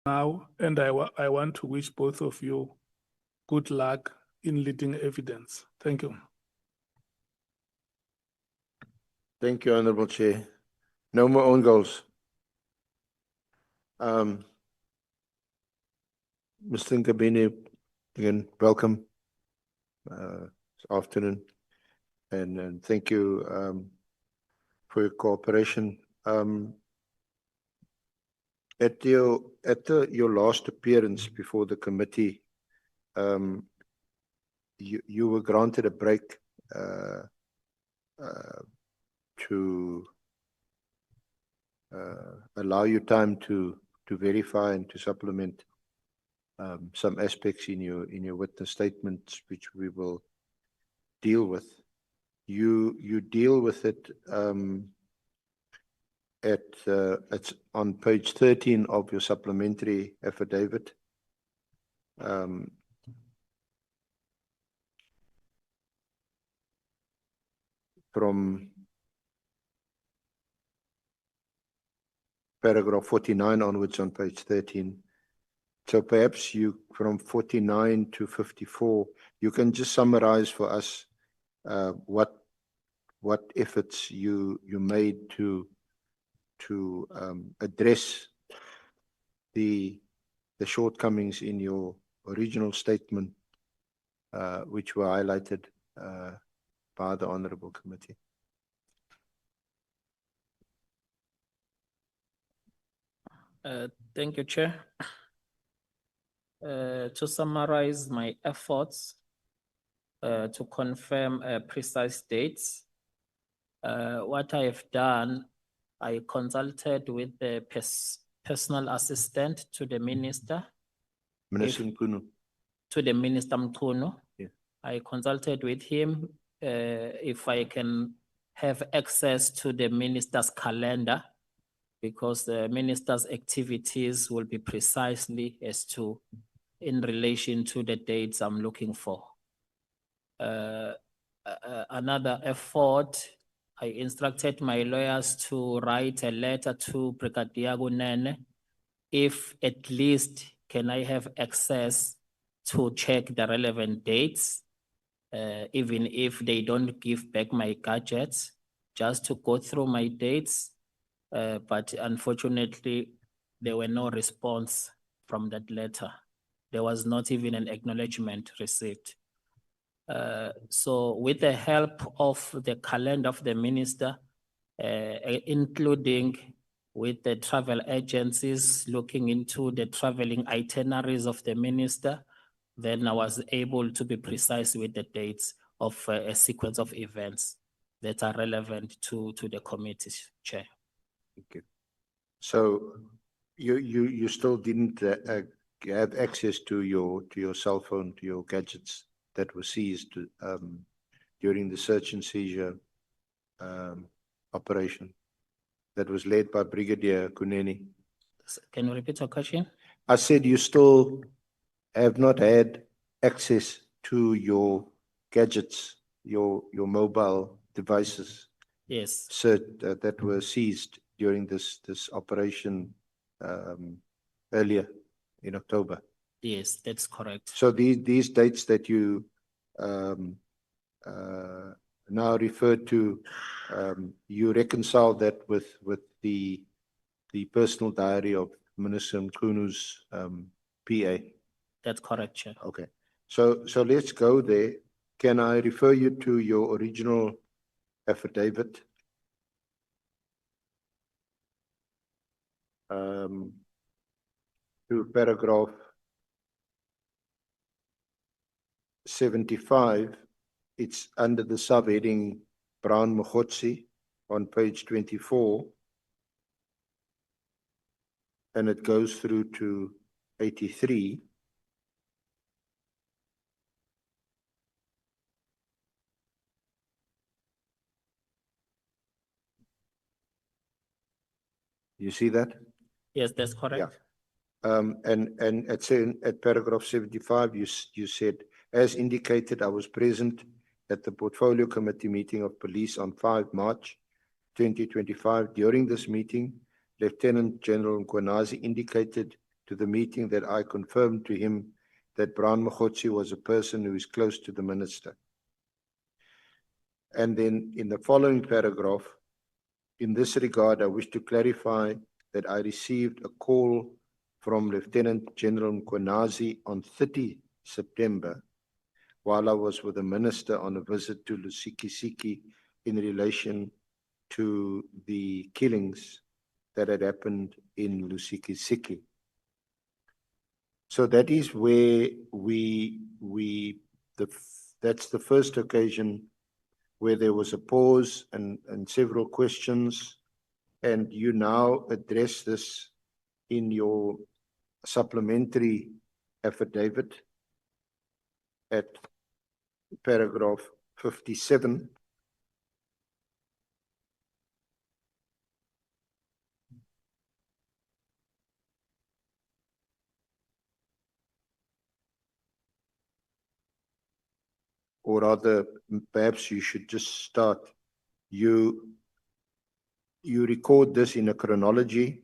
now, and I want to wish both of you good luck in leading evidence. Thank you. Thank you, Honorable Chair. No more own goals. Mr. Nkabinde, again, welcome this afternoon, and thank you for your cooperation. At your last appearance before the committee, you were granted a break to allow you time to verify and to supplement some aspects in your witness statements, which we will deal with. You deal with it it's on page 13 of your supplementary affidavit. From paragraph 49 onwards on page 13. So perhaps you, from 49 to 54, you can just summarize for us what efforts you made to address the shortcomings in your original statement, which were highlighted by the Honourable Committee. Thank you, Chair. To summarize my efforts to confirm precise dates, what I have done, I consulted with the personal assistant to the minister. Minister Mkunu. To the Minister Mkunu. Yeah. I consulted with him if I can have access to the minister's calendar, because the minister's activities will be precisely as to in relation to the dates I'm looking for. Another effort, I instructed my lawyers to write a letter to Brigadier Gunene, if at least can I have access to check the relevant dates, even if they don't give back my gadgets, just to go through my dates. But unfortunately, there were no response from that letter. There was not even an acknowledgement received. So with the help of the calendar of the minister, including with the travel agencies looking into the traveling itineraries of the minister, then I was able to be precise with the dates of a sequence of events that are relevant to the committee, Chair. Thank you. So you still didn't have access to your cell phone, to your gadgets that were seized during the search and seizure operation that was led by Brigadier Kuneni. Can you repeat your question? I said you still have not had access to your gadgets, your mobile devices. Yes. That were seized during this operation earlier in October. Yes, that's correct. So these dates that you now refer to, you reconcile that with the personal diary of Minister Mkunu's PA. That's correct, Chair. Okay. So let's go there. Can I refer you to your original affidavit? To paragraph 75, it's under the subheading Brown Mogotsi on page 24, and it goes through to 83. You see that? Yes, that's correct. Yeah. And at paragraph 75, you said, as indicated, I was present at the Portfolio Committee meeting of police on 5 March 2025. During this meeting, Lieutenant General Nkwanazi indicated to the meeting that I confirmed to him that Brown Mogotsi was a person who is close to the minister. And then in the following paragraph, in this regard, I wish to clarify that I received a call from Lieutenant General Nkwanazi on 30 September while I was with the minister on a visit to Lusikisiki in relation to the killings that had happened in Lusikisiki. So that is where that's the first occasion where there was a pause and several questions, and you now address this in your supplementary affidavit at paragraph 57. Or rather, perhaps you should just start. You record this in a chronology,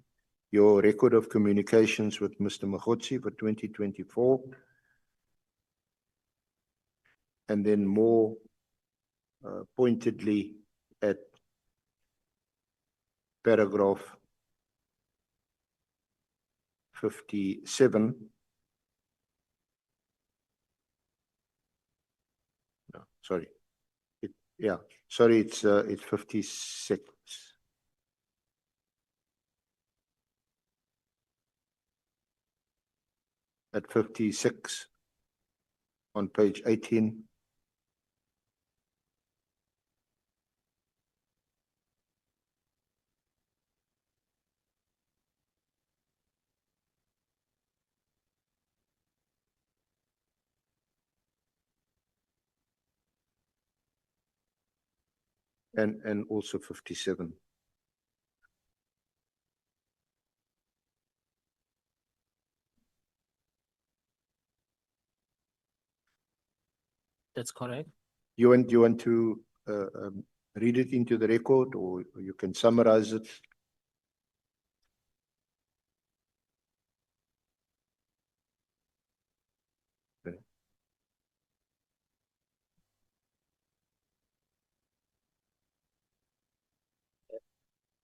your record of communications with Mr. Mogotsi for 2024, and then more pointedly at paragraph 57. No, sorry. It's 56. At 56 on page 18. And also 57. That's correct. You want to read it into the record, or you can summarize it? Okay.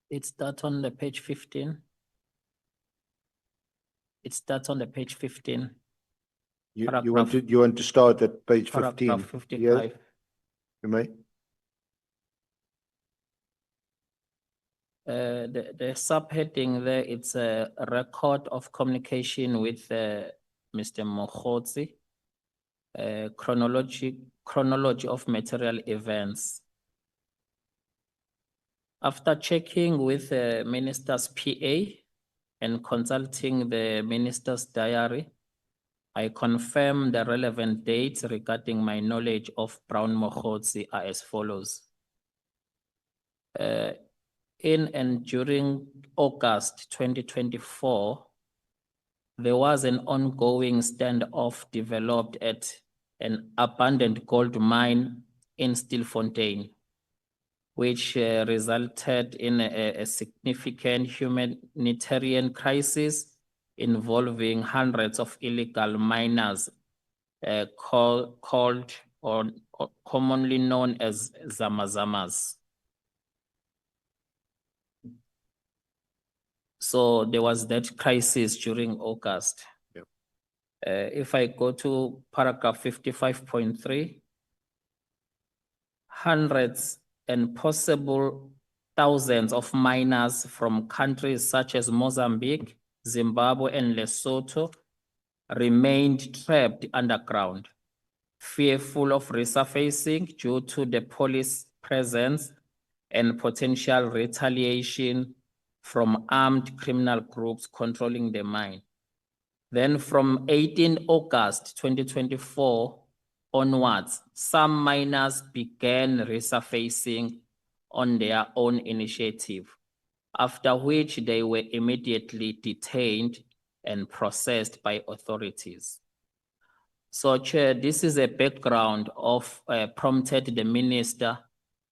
It's that on the page 15. It's that on the page 15. You want to start at page 15? Paragraph 55. Yes, you may. The subheading there, it's a record of communication with Mr. Mogotsi, chronology of material events. After checking with the minister's PA and consulting the minister's diary, I confirm the relevant dates regarding my knowledge of Brown Mogotsi are as follows. In and during August 2024, there was an ongoing standoff developed at an abandoned gold mine in Stilfontein, which resulted in a significant humanitarian crisis involving hundreds of illegal miners called or commonly known as Zamazamas. So there was that crisis during August. Yep. If I go to paragraph 55.3, hundreds and possible thousands of miners from countries such as Mozambique, Zimbabwe, and Lesotho remained trapped underground, fearful of resurfacing due to the police presence and potential retaliation from armed criminal groups controlling the mine. Then from 18 August 2024 onwards, some miners began resurfacing on their own initiative, after which they were immediately detained and processed by authorities. So, Chair, this is a background of prompted the minister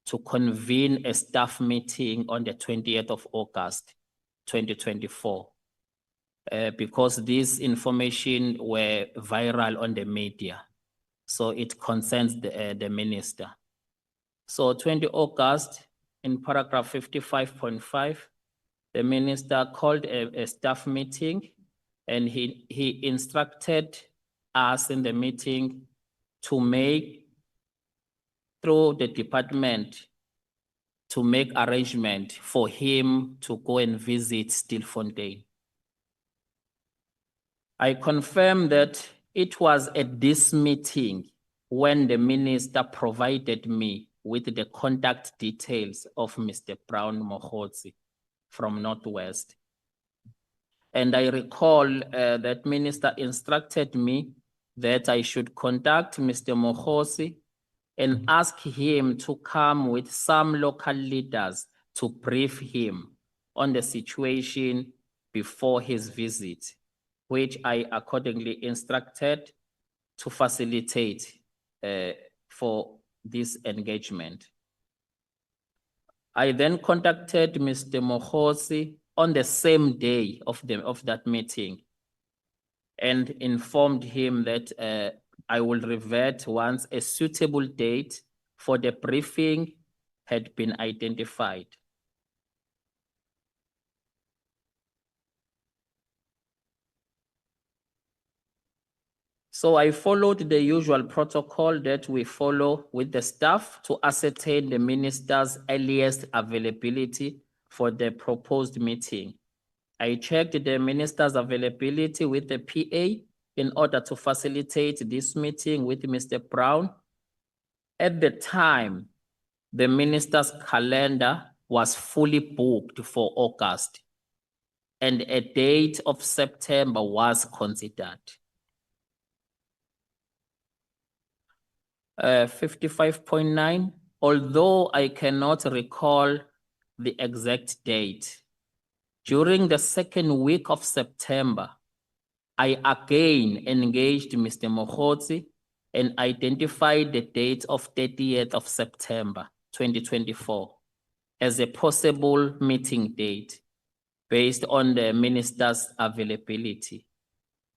to convene a staff meeting on the 20th of August, 2024. because this information were viral on the media. So it concerns the minister. So 20 August, in paragraph 55.5, the minister called a staff meeting and he instructed us in the meeting to make, through the department, to make arrangement for him to go and visit Stilfontein. I confirm that it was at this meeting when the minister provided me with the contact details of Mr. Brown Mohotsi from Northwest. And I recall that minister instructed me that I should contact Mr. Mohotsi and ask him to come with some local leaders to brief him on the situation before his visit, which I accordingly instructed to facilitate for this engagement. I then contacted Mr. Mohotsi on the same day of that meeting and informed him that I will revert once a suitable date for the briefing had been identified. So I followed the usual protocol that we follow with the staff to ascertain the minister's earliest availability for the proposed meeting. I checked the minister's availability with the PA in order to facilitate this meeting with Mr. Brown. At the time, the minister's calendar was fully booked for August, and a date of September was considered. 55.9, although I cannot recall the exact date, during the second week of September, I again engaged Mr. Mohotsi and identified the date of 30th of September, 2024 as a possible meeting date based on the minister's availability.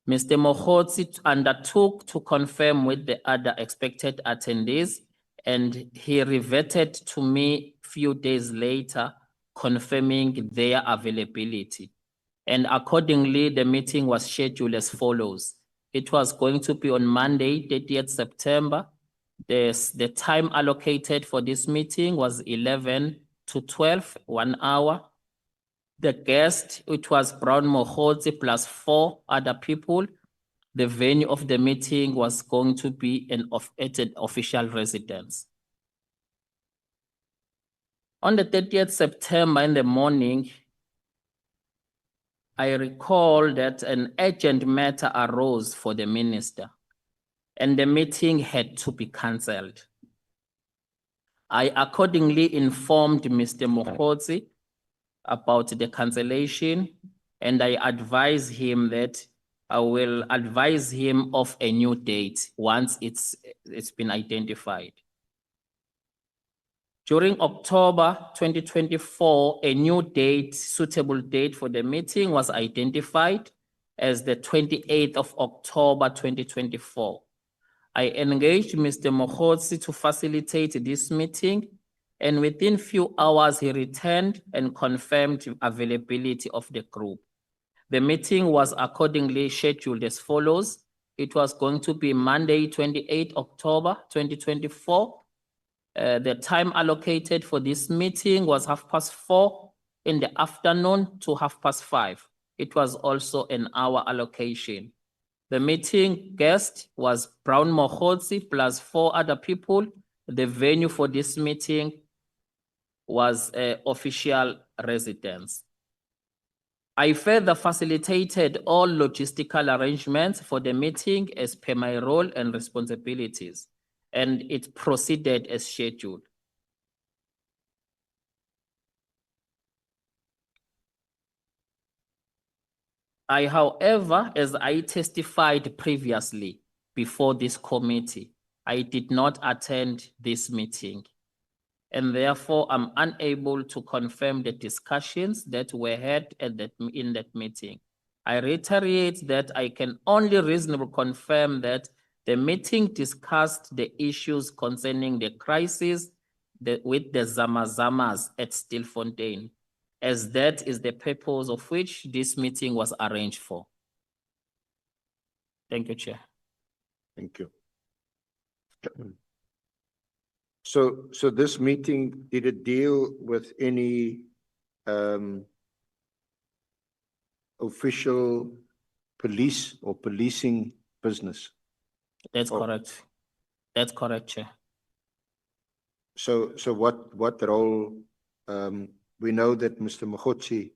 Mr. Mohotsi undertook to confirm with the other expected attendees, and he reverted to me a few days later, confirming their availability. And accordingly, the meeting was scheduled as follows. It was going to be on Monday, 30th September. The time allocated for this meeting was 11 to 12, 1 hour. The guest, it was Brown Mohotsi plus 4 other people. The venue of the meeting was going to be at an official residence. On the 30th September in the morning, I recall that an urgent matter arose for the minister and the meeting had to be cancelled. I accordingly informed Mr. Mohotsi about the cancellation, and I advised him that I will advise him of a new date once it's been identified. During October 2024, a new date, suitable date for the meeting was identified as the 28th of October 2024. I engaged Mr. Mohotsi to facilitate this meeting, and within few hours he returned and confirmed availability of the group. The meeting was accordingly scheduled as follows. It was going to be Monday, 28 October 2024. The time allocated for this meeting was 4:30 in the afternoon to 5:30. It was also an hour allocation. The meeting guest was Brown Mohotsi plus 4 other people. The venue for this meeting was official residence. I further facilitated all logistical arrangements for the meeting as per my role and responsibilities, and it proceeded as scheduled. However, as I testified previously before this committee, I did not attend this meeting, and therefore I'm unable to confirm the discussions that were had in that meeting. I reiterate that I can only reasonably confirm that the meeting discussed the issues concerning the crisis with the Zamazamas at Stilfontein, as that is the purpose of which this meeting was arranged for. Thank you, Chair. Thank you. So this meeting, did it deal with any official police or policing business? That's Oh. correct. That's correct, Chair. So what role, we know that Mr. Mogotsi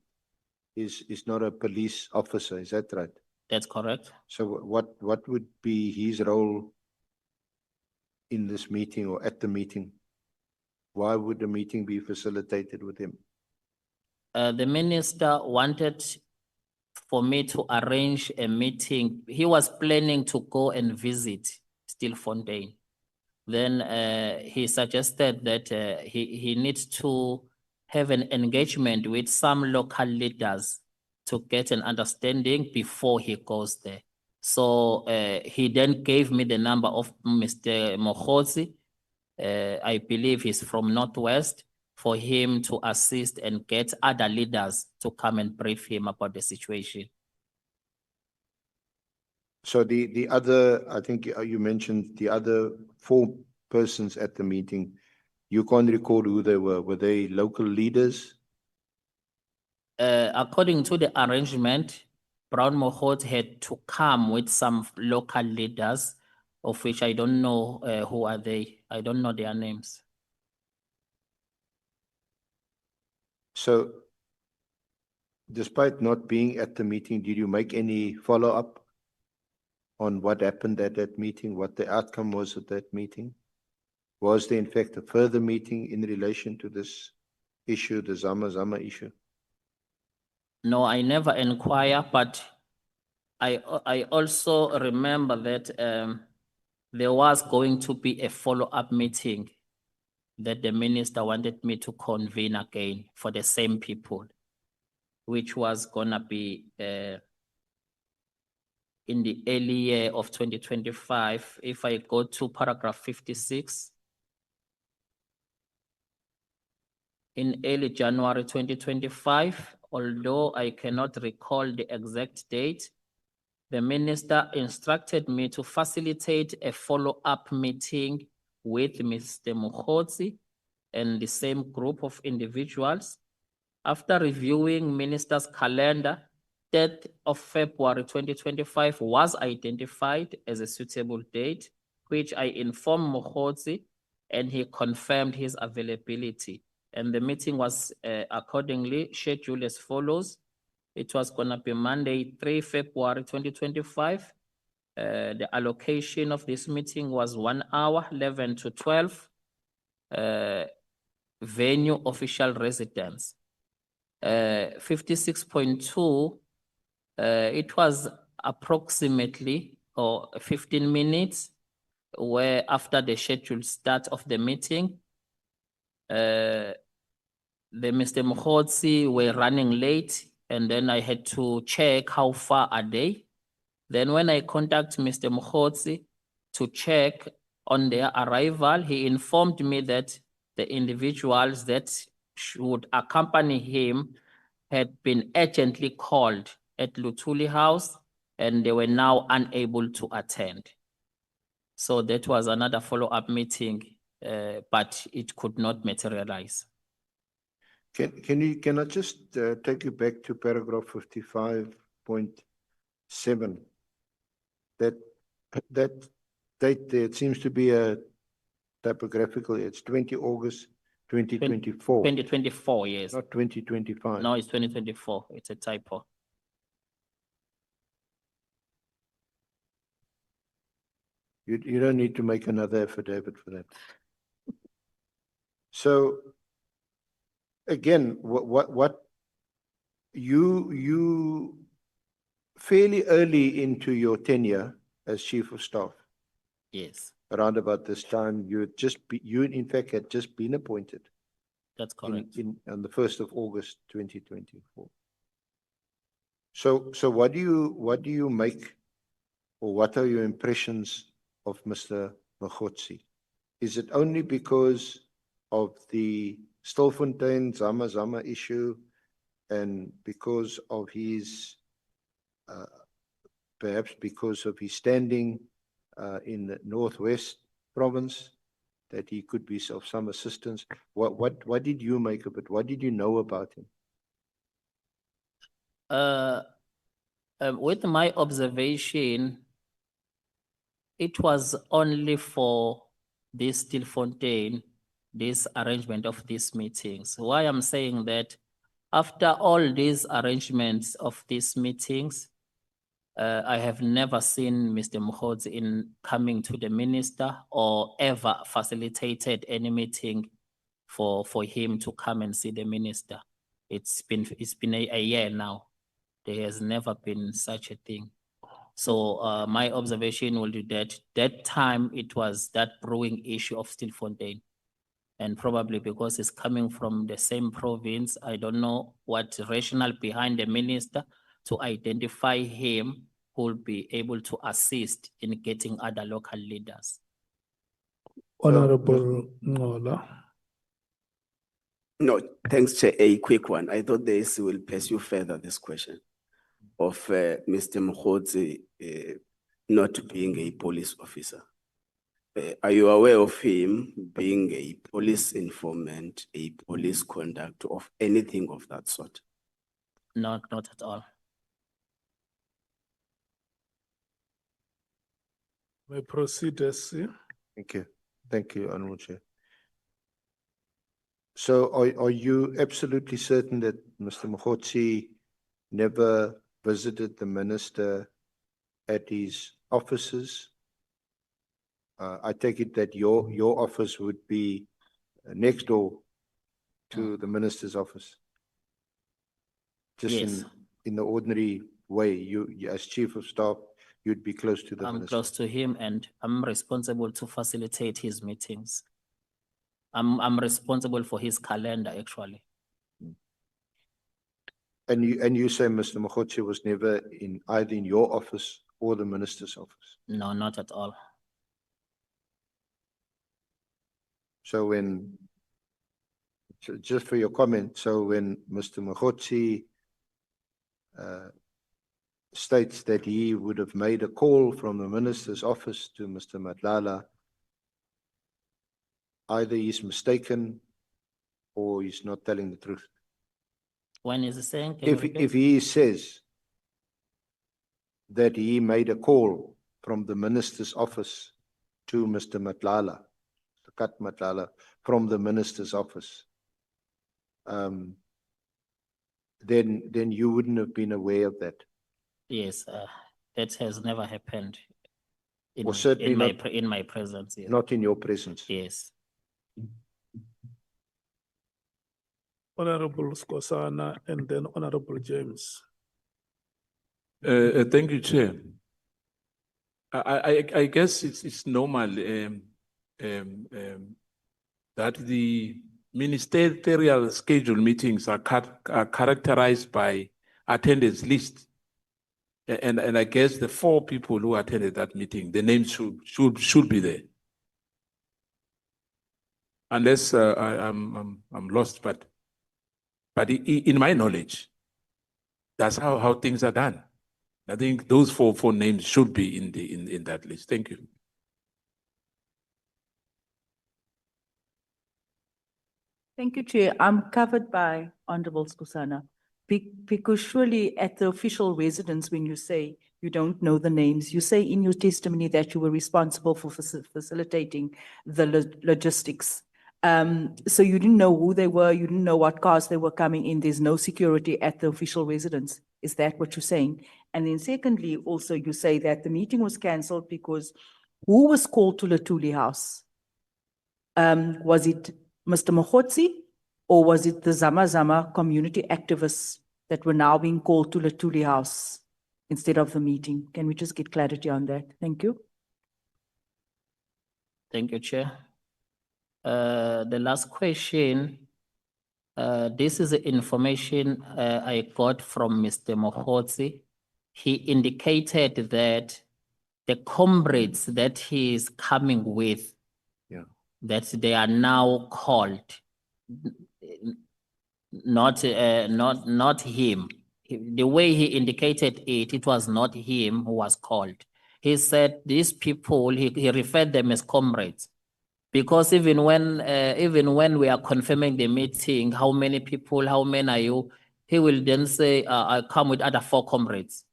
is not a police officer, is that right? That's correct. So what would be his role in this meeting or at the meeting? Why would the meeting be facilitated with him? The minister wanted for me to arrange a meeting. He was planning to go and visit Stilfontein. Then he suggested that he needs to have an engagement with some local leaders to get an understanding before he goes there. So he then gave me the number of Mr. Mogotsi. I believe he's from Northwest, for him to assist and get other leaders to come and brief him about the situation. So the other, I think you mentioned the other 4 persons at the meeting. You can't recall who they were. Were they local leaders? According to the arrangement, Brown Mogotsi had to come with some local leaders, of which I don't know who are they. I don't know their names. So despite not being at the meeting, did you make any follow-up on what happened at that meeting, what the outcome was at that meeting? Was there in fact a further meeting in relation to this issue, the Zama issue? No, I never inquire, but I also remember that there was going to be a follow-up meeting that the minister wanted me to convene again for the same people, which was gonna be in the early year of 2025. If I go to paragraph 56, in early January 2025, although I cannot recall the exact date, the minister instructed me to facilitate a follow-up meeting with Mr. Mogotsi and the same group of individuals. After reviewing minister's calendar, 3rd of February 2025 was identified as a suitable date, which I informed Mogotsi, and he confirmed his availability. And the meeting was accordingly scheduled as follows. It was gonna be Monday, 3 February 2025. The allocation of this meeting was 1 hour, 11 to 12. Venue official residence. 56.2, it was approximately 15 minutes where after the scheduled start of the meeting, the Mr. Mogotsi were running late, and then I had to check how far are they. Then when I contact Mr. Mogotsi to check on their arrival, he informed me that the individuals that should accompany him had been urgently called at Luthuli House, and they were now unable to attend. So that was another follow-up meeting, but it could not materialize. Can I just take you back to paragraph 55.7? That date there, it seems to be a typographical, it's 20 August 2024. 2024, yes. Not 2025. No, it's 2024. It's a typo. You don't need to make another affidavit for that. So again, what you fairly early into your tenure as chief of staff, Yes, around about this time, you in fact had just been appointed that's correct. on the 1st of August 2024. So what do you make, or what are your impressions of Mr. Mogotsi? Is it only because of the Stilfontein Zama Zama issue and because of his, perhaps because of his standing in the Northwest province, that he could be of some assistance? What did you make of it? What did you know about him? With my observation, it was only for this Stilfontein, this arrangement of these meetings. Why I'm saying that, after all these arrangements of these meetings, I have never seen Mr. Mogotsi in coming to the minister or ever facilitated any meeting for him to come and see the minister. It's been a year now. There has never been such a thing. So my observation will be that time it was that brewing issue of Stilfontein. And probably because it's coming from the same province, I don't know what rationale behind the minister to identify him who will be able to assist in getting other local leaders. Honorable Ngola. No, thanks, Chair. A quick one. I thought this will pursue further this question of Mr. Mogotsi not being a police officer. Are you aware of him being a police informant, a police conductor, of anything of that sort? Not at all. May proceed, SC. Thank you, Honourable Chair. So are you absolutely certain that Mr. Mogotsi never visited the minister at his offices? I take it that your office would be next door to the minister's office. Just Yes. in the ordinary way, you as chief of staff, you'd be close to the I'm minister. close to him and I'm responsible to facilitate his meetings. I'm responsible for his calendar, actually. And you say Mr. Mogotsi was never in either in your office or the minister's office. No, not at all. So just for your comment, so when Mr. Mogotsi states that he would have made a call from the minister's office to Mr. Matlala, either he's mistaken or he's not telling the truth. When is he saying? Can you repeat? If he says that he made a call from the minister's office to Mr. Matlala, Kat Matlala, from the minister's office, then you wouldn't have been aware of that. Yes, that has never happened Or certainly in my presence. Yes. Not in your presence. Yes. Honorable Skosana and then Honorable James. Thank you, Chair. I guess it's normal that the ministerial schedule meetings are characterized by attendance list. And I guess the 4 people who attended that meeting, the names should be there. Unless I'm lost, but in my knowledge, that's how things are done. I think those four names should be in that list. Thank you. Thank you, Chair. I'm covered by Honorable Skosana. Because surely at the official residence, when you say you don't know the names, you say in your testimony that you were responsible for facilitating the logistics. So you didn't know who they were, you didn't know what cars they were coming in, there's no security at the official residence. Is that what you're saying? And then secondly, also you say that the meeting was cancelled because who was called to Latuli House? Was it Mr. Mogotsi or was it the Zama Zama community activists that were now being called to Latuli House instead of the meeting? Can we just get clarity on that? Thank you. Thank you, Chair. The last question, This is the information I got from Mr. Mohotsi. He indicated that the comrades that he is coming with, Yeah. that they are now called, not him. The way he indicated it, it was not him who was called. He said these people, he referred them as comrades. Because even when we are confirming the meeting, how many people, how many are you? He will then say, I come with other 4 comrades.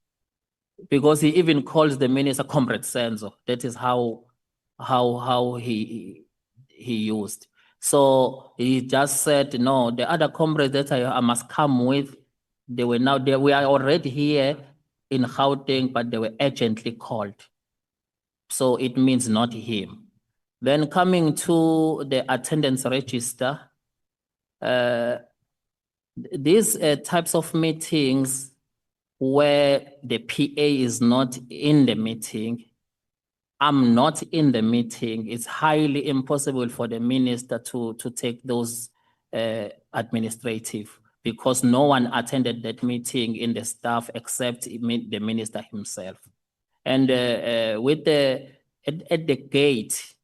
Because he even calls the minister Comrade Senzo. That is how he used. So he just said, no, the other comrades that I must come with, they were now there. We are already here in Gauteng, but they were urgently called. So it means not him. Then coming to the attendance register, these types of meetings where the PA is not in the meeting, I'm not in the meeting, it's highly impossible for the minister to take those administrative, because no one attended that meeting in the staff except the minister himself. And with at the gate,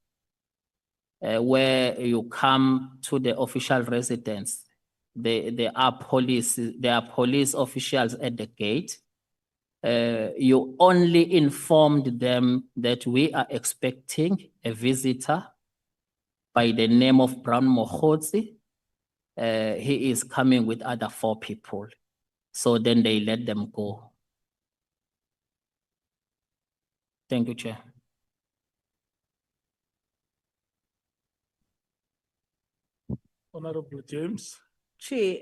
where you come to the official residence, there are police officials at the gate. You only informed them that we are expecting a visitor by the name of Brown Mohotsi. He is coming with other 4 people. So then they let them go. Thank you, Chair. Honorable James. Chair,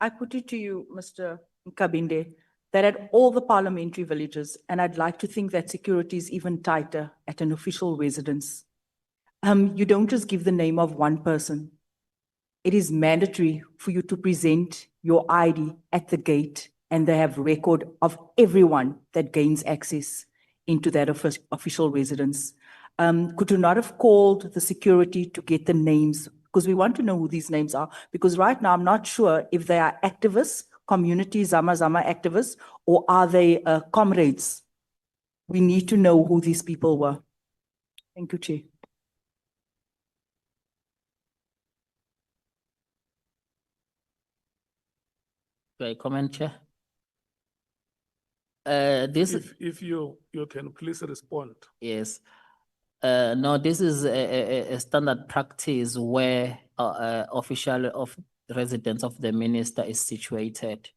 I put it to you, Mr. Nkabinde, that at all the parliamentary villages, and I'd like to think that security is even tighter at an official residence, you don't just give the name of one person. It is mandatory for you to present your ID at the gate, and they have record of everyone that gains access into that official residence. Could you not have called the security to get the names? Because we want to know who these names are, because right now I'm not sure if they are activists, community Zama activists, or are they comrades? We need to know who these people were. Thank you, Chair. Do I comment, Chair? This If you can please respond. Yes. No, this is a standard practice where official of residence of the minister is situated.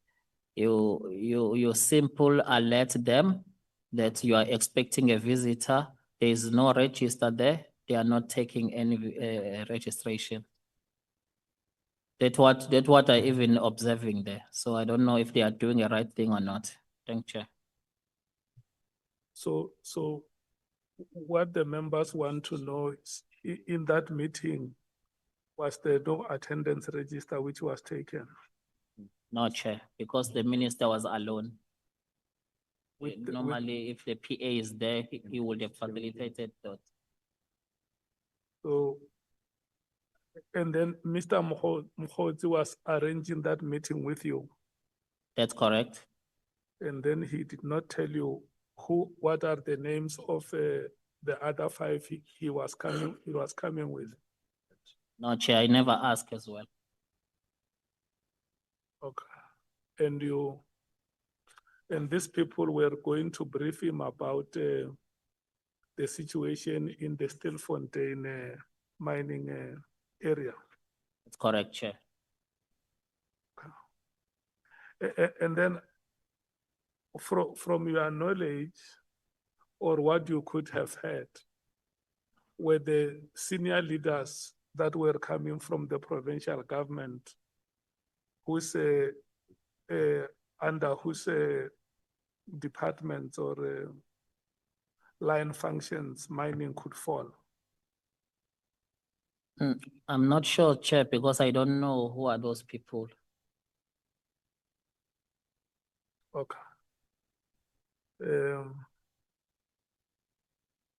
You simple alert them that you are expecting a visitor. There is no register there. They are not taking any registration. That's what I even observing there. So I don't know if they are doing the right thing or not. Thank you. So what the members want to know is, in that meeting, was there no attendance register which was taken? No, Chair, because the minister was alone. With the- Normally, if the PA is there, he would have facilitated that. So, and then Mr. Mohotsi was arranging that meeting with you, That's correct. and then he did not tell you what are the names of the other 5 he was coming with. No, Chair, I never asked as well. Okay. And these people were going to brief him about the situation in the Stilfontein mining area. That's correct, Chair. And then from your knowledge, or what you could have heard, were the senior leaders that were coming from the provincial government whose under whose departments or line functions mining could fall? I'm not sure, Chair, because I don't know who are those people. Okay.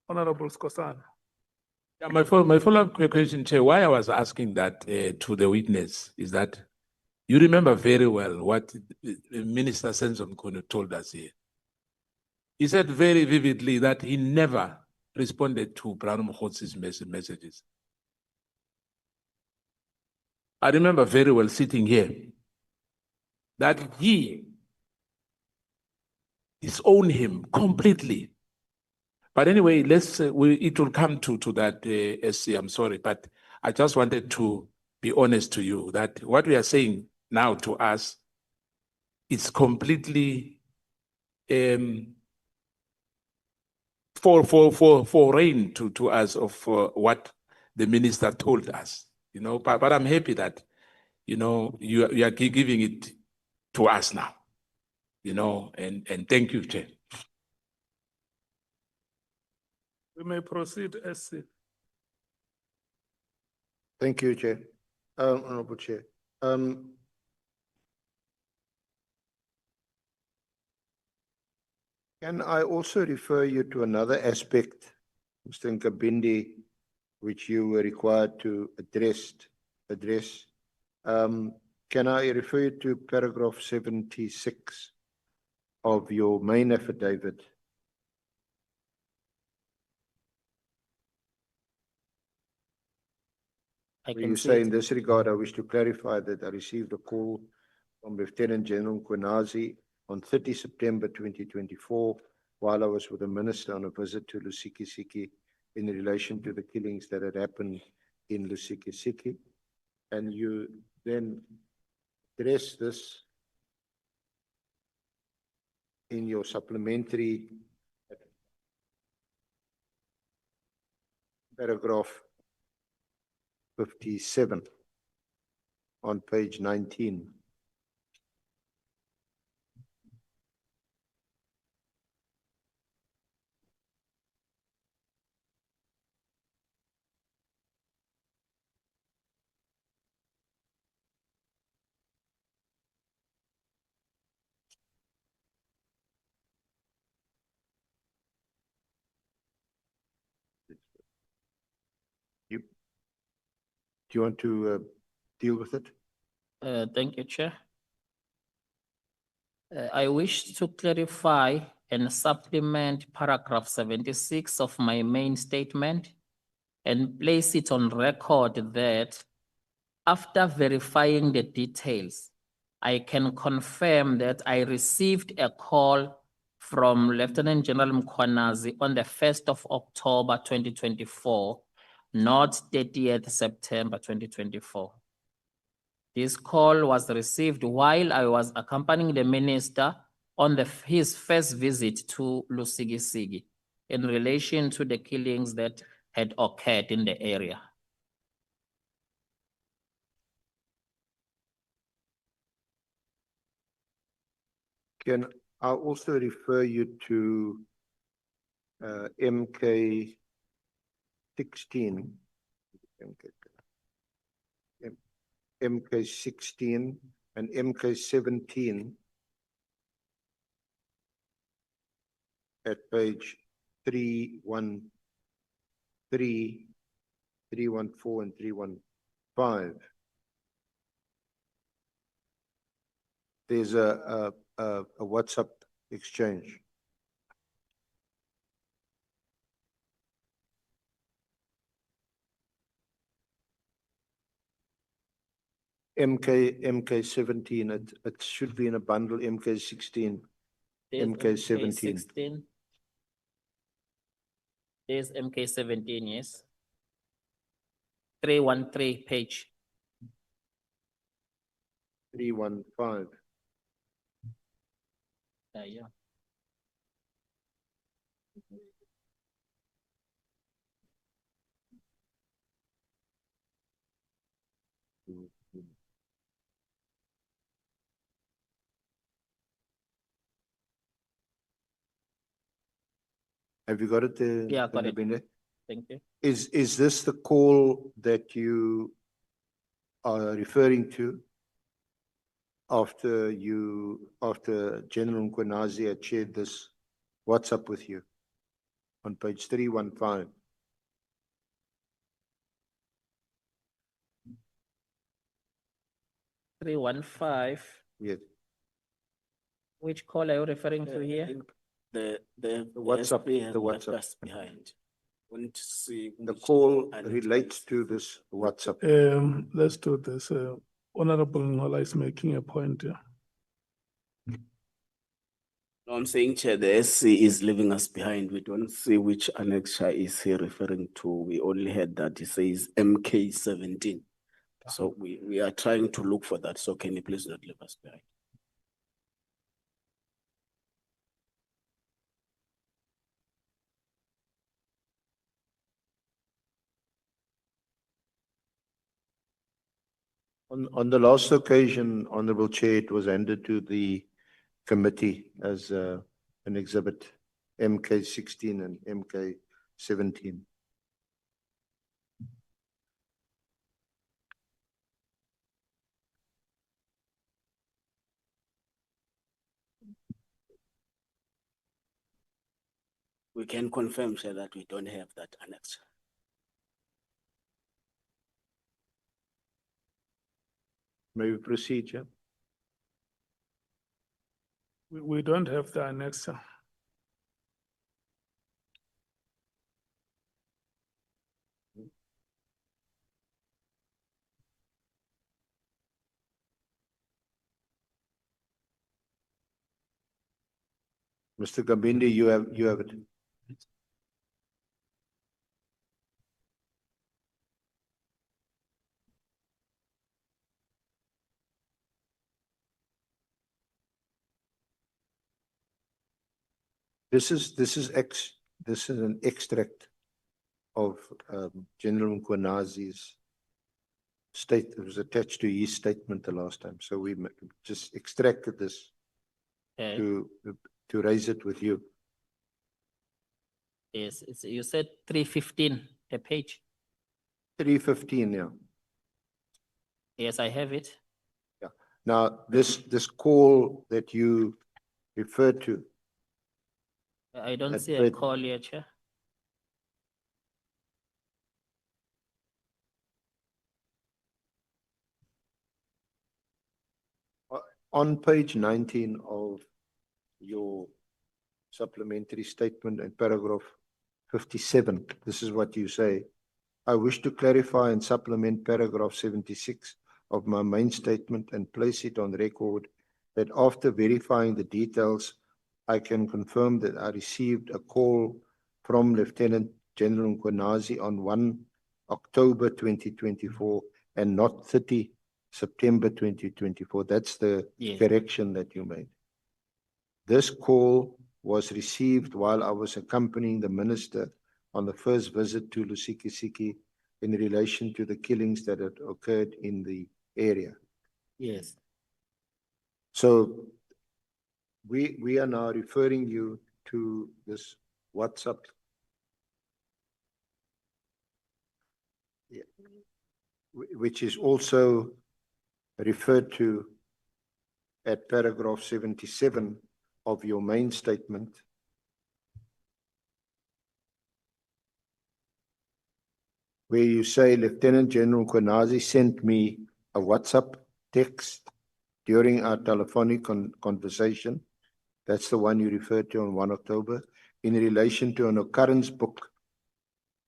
Honorable Skosan. Yeah, my follow-up question, Chair, why I was asking that to the witness is that You remember very well what Minister Senzo Mkhunu told us here. He said very vividly that he never responded to Brown Mokgotse's messages. I remember very well sitting here that he disowned him completely. But anyway, it will come to that, SC, I'm sorry, but I just wanted to be honest to you that what we are saying now to us is completely foreign to us of what the minister told us, you know, but I'm happy that, you know, you are giving it to us now, you know, and thank you, Chair. We may proceed, SC. Thank you, Chair. Honorable Chair. Can I also refer you to another aspect, Mr. Nkabinde, which you were required to address? Can I refer you to paragraph 76 of your main affidavit? I Where can you see say, it. in this regard, I wish to clarify that I received a call from Lieutenant General Nkwenazi on 30 September 2024, while I was with the minister on a visit to Lusikisiki in relation to the killings that had happened in Lusikisiki. And you then address this in your supplementary paragraph 57 on page 19. Do you want to deal with it? Thank you, Chair. I wish to clarify and supplement paragraph 76 of my main statement and place it on record that after verifying the details, I can confirm that I received a call from Lieutenant General Nkwenazi on the 1st of October 2024, not 30th September 2024. This call was received while I was accompanying the minister on his first visit to Lusikisiki in relation to the killings that had occurred in the area. Can I also refer you to MK 16? MK 16 and MK 17 at page 313, 314 and 315. There's a WhatsApp exchange. MK 17, it should be in a bundle. MK 16, There's MK 17. 16. There's MK 17, yes. 313 page. 315. Yeah. Have you got it there? Yeah, got it. Nkabinde? Thank you. Is this the call that you are referring to after General Nkwenazi had shared this WhatsApp with you on page 315? 315. Yes. Which call are you referring to I here? think the WhatsApp, SP has the left WhatsApp. us behind. Want to see The which call annexure relates is- to this WhatsApp. Let's do this. Honorable Ngola is making a point here. No, I'm saying, Chair, the SC is leaving us behind. We don't see which annexure is he referring to. We only had that he says MK17. So we are trying to look for that. So can you please not leave us behind? On the last occasion, Honorable Chair, it was handed to the committee as an exhibit, MK16 and MK17. We can confirm, Chair, that we don't have that annexure. May we proceed, Chair? We don't have the annexer. Mr. Nkabinde, you have it. This is an extract of General Nkwanezi's it was attached to his statement the last time. So we just extracted this Okay. to raise it with you. Yes, you said 315, the page. 315, yeah. Yes, I have it. Now, this call that you referred to, I don't That's see a right. call here, Chair. on page 19 of your supplementary statement in paragraph 57, this is what you say. I wish to clarify and supplement paragraph 76 of my main statement and place it on record that after verifying the details, I can confirm that I received a call from Lieutenant General Nkwanezi on 1 October 2024 and not 30 September 2024. That's the Yes. correction that you made. This call was received while I was accompanying the minister on the first visit to Lusikisiki in relation to the killings that had occurred in the area. Yes. So we are now referring you to this WhatsApp. Yeah. Which is also referred to at paragraph 77 of your main statement. Where you say Lieutenant General Nkwanezi sent me a WhatsApp text during our telephonic conversation. That's the one you referred to on 1 October, in relation to an occurrence book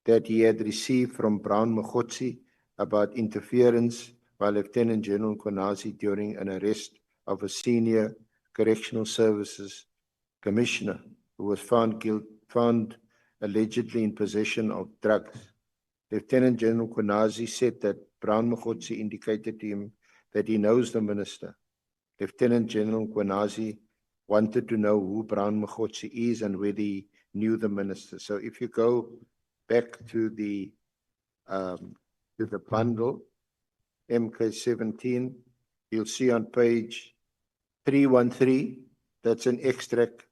that he had received from Brown Mogotsi about interference by Lieutenant General Nkwanezi during an arrest of a senior correctional services commissioner who was found allegedly in possession of drugs. Lieutenant General Nkwanezi said that Brown Mogotsi indicated to him that he knows the minister. Lieutenant General Nkwanezi wanted to know who Brown Mogotsi is and whether he knew the minister. So if you go back to the bundle, MK17, you'll see on page 313, that's an extract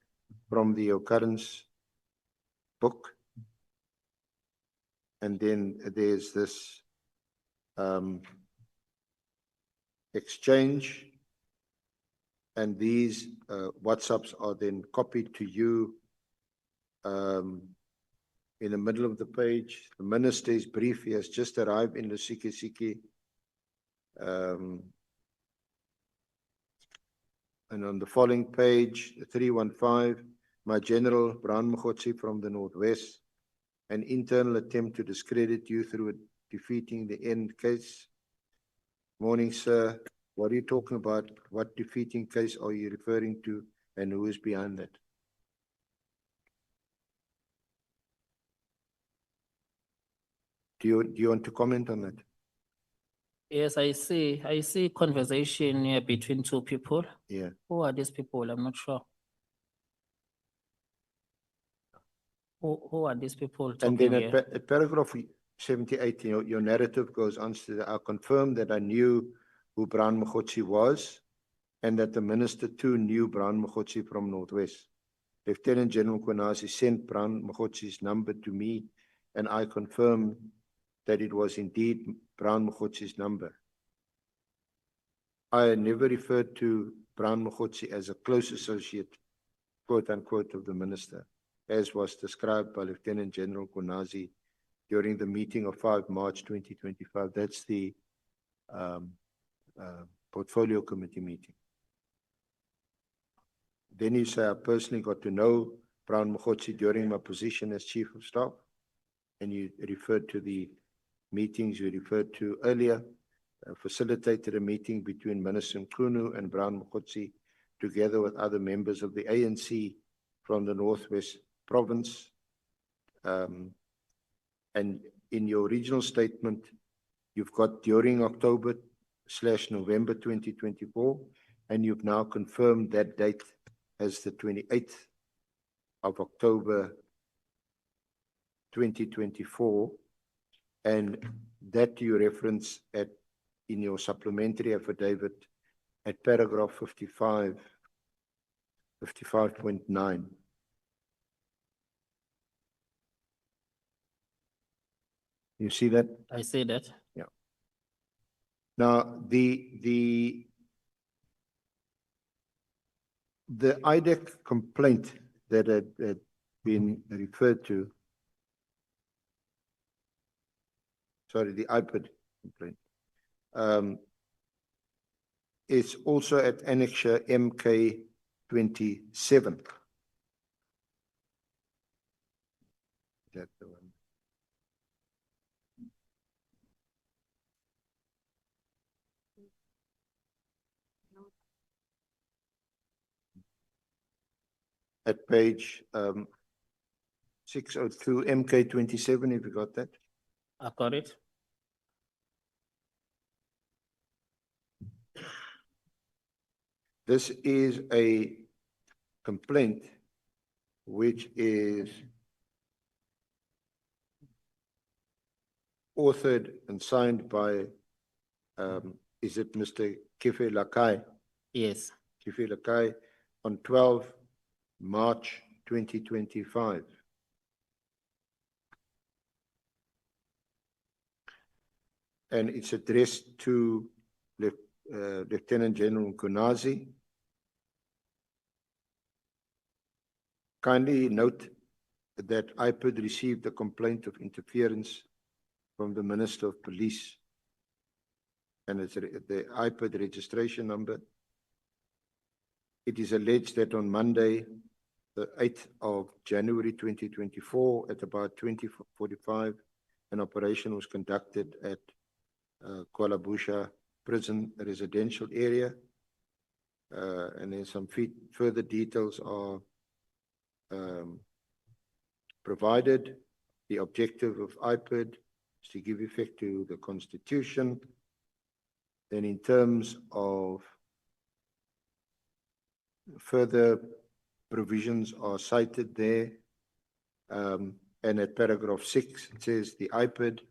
from the occurrence book. And then there's this exchange, and these WhatsApps are then copied to you in the middle of the page. The minister is brief. He has just arrived in Lusikisiki. And on the following page, 315, my General Brown Mokgotsi from the Northwest, an internal attempt to discredit you through defeating the end case. Morning, sir. What are you talking about? What defeating case are you referring to, and who is behind that? Do you want to comment on that? Yes, I see conversation here between two people. Yeah. Who are these people? I'm not sure. Who are these people And talking then here? at paragraph 78, your narrative goes on to, I confirmed that I knew who Brown Mokgotsi was, and that the minister too knew Brown Mokgotsi from Northwest. Lieutenant General Kwenazi sent Brown Mokgotsi's number to me, and I confirmed that it was indeed Brown Mokgotsi's number. I never referred to Brown Mokgotsi as a close associate, quote unquote, of the minister, as was described by Lieutenant General Kwenazi during the meeting of 5 March 2025. That's the portfolio committee meeting. Then you say, I personally got to know Brown Mokgotsi during my position as Chief of Staff, and you referred to the meetings you referred to earlier, facilitated a meeting between Minister Nkunu and Brown Mokgotsi, together with other members of the ANC from the Northwest Province. And in your original statement, you've got during October/November 2024, and you've now confirmed that date as the 28th of October 2024, and that you reference in your supplementary affidavit at paragraph 55.9. You see that? I see that. Yeah. Now, the Idac complaint that had been referred to, sorry, the IPID complaint, is also at Annexure MK27. That's the one. At page 602, MK27, have you got that? I got it. This is a complaint which is authored and signed by, is it Mr. Kife Lakai? Yes. Kife Lakai on 12 March 2025. And it's addressed to Lieutenant General Kwenazi. Kindly note that IPID received a complaint of interference from the Minister of Police, and it's the IPID registration number. It is alleged that on Monday, the 8th of January 2024, at about 20:45, an operation was conducted at Kuala Busha prison residential area, and then some further details are provided. The objective of IPID is to give effect to the Constitution. Then in terms of further provisions are cited there, and at paragraph 6, it says the IPID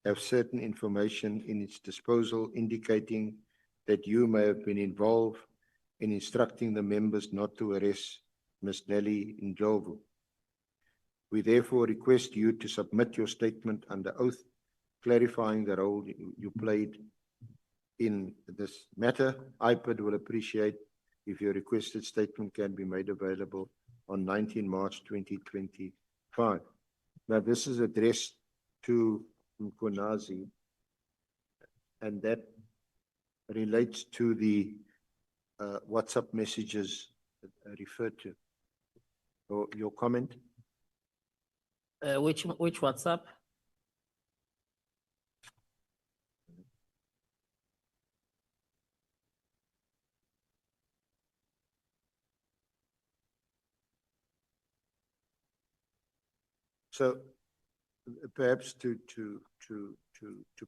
have certain information in its disposal indicating that you may have been involved in instructing the members not to arrest Ms. Nelly Ndlovu. We therefore request you to submit your statement under oath, clarifying the role you played in this matter. IPID will appreciate if your requested statement can be made available on 19 March 2025. Now, this is addressed to Kwenazi, and that relates to the WhatsApp messages referred to? Or your comment? Which WhatsApp? So perhaps to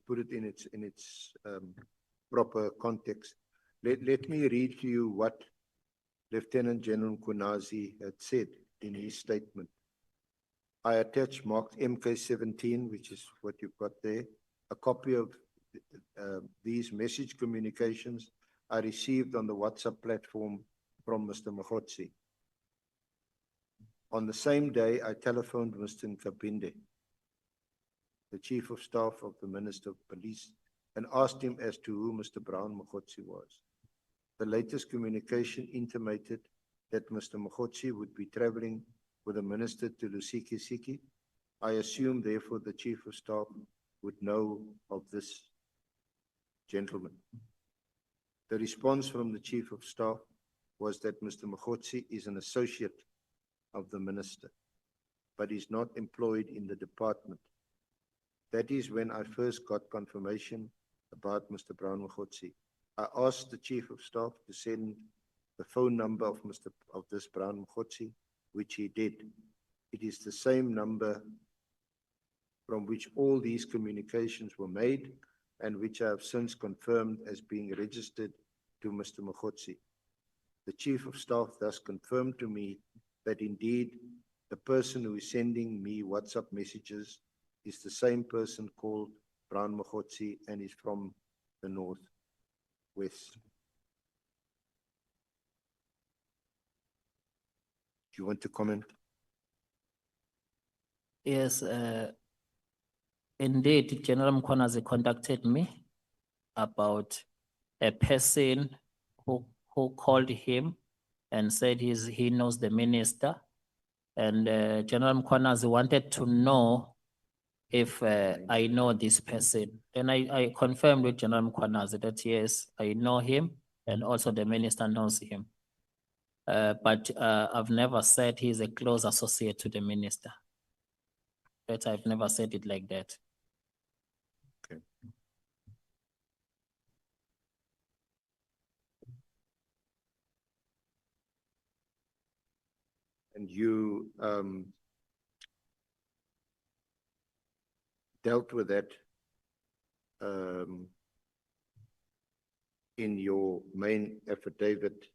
put it in its proper context, let me read to you what Lieutenant General Kunazi had said in his statement. I attach marked MK17, which is what you've got there, a copy of these message communications I received on the WhatsApp platform from Mr. Mokgotsi. On the same day, I telephoned Mr. Nkabinde, the Chief of Staff of the Minister of Police, and asked him as to who Mr. Brown Mokgotsi was. The latest communication intimated that Mr. Mokgotsi would be traveling with the Minister to Lusikisiki. I assume, therefore, the Chief of Staff would know of this gentleman. The response from the Chief of Staff was that Mr. Mokgotsi is an associate of the Minister, but is not employed in the department. That is when I first got confirmation about Mr. Brown Mokgotsi. I asked the Chief of Staff to send the phone number of this Brown Mokgotsi, which he did. It is the same number from which all these communications were made and which I have since confirmed as being registered to Mr. Mokgotsi. The Chief of Staff thus confirmed to me that indeed the person who is sending me WhatsApp messages is the same person called Brown Mokgotsi and is from the northwest. Do you want to comment? Yes, indeed, General Mkhwanazi contacted me about a person who called him and said he knows the minister. And General Mkhwanazi wanted to know if I know this person. Then I confirmed with General Mkhwanazi that yes, I know him and also the minister knows him. But I've never said he's a close associate to the minister. That I've never said it like that. Okay. And you dealt with that in your main affidavit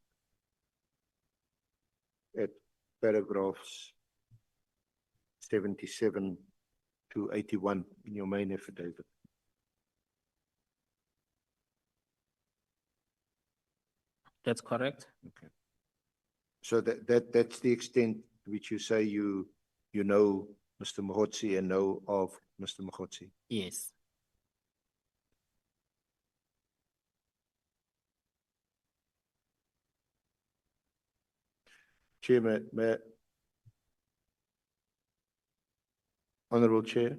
at paragraphs 77 to 81 in your main affidavit. That's correct. Okay. So that's the extent to which you say you know Mr. Mokgotsi and know of Mr. Mokgotsi. Yes. Chair, Honorable Chair,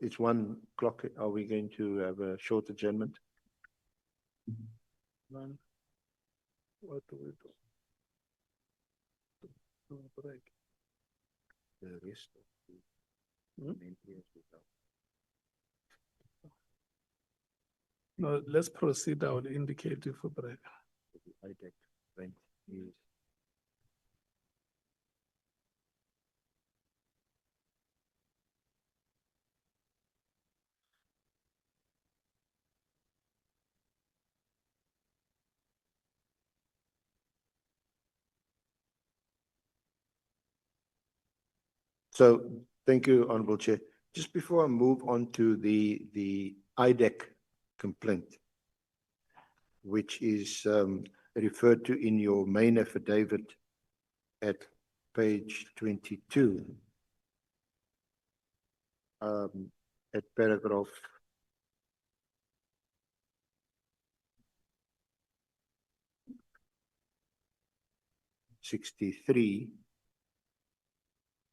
it's 1 o'clock. Are we going to have a short adjournment? None. What do we do? No break. The rest of the Hmm? MPs without. No, let's proceed. I will indicate you for break. Idac event is so. Thank you, Honorable Chair. Just before I move on to the Idac complaint, which is referred to in your main affidavit at page 22, at paragraph 63.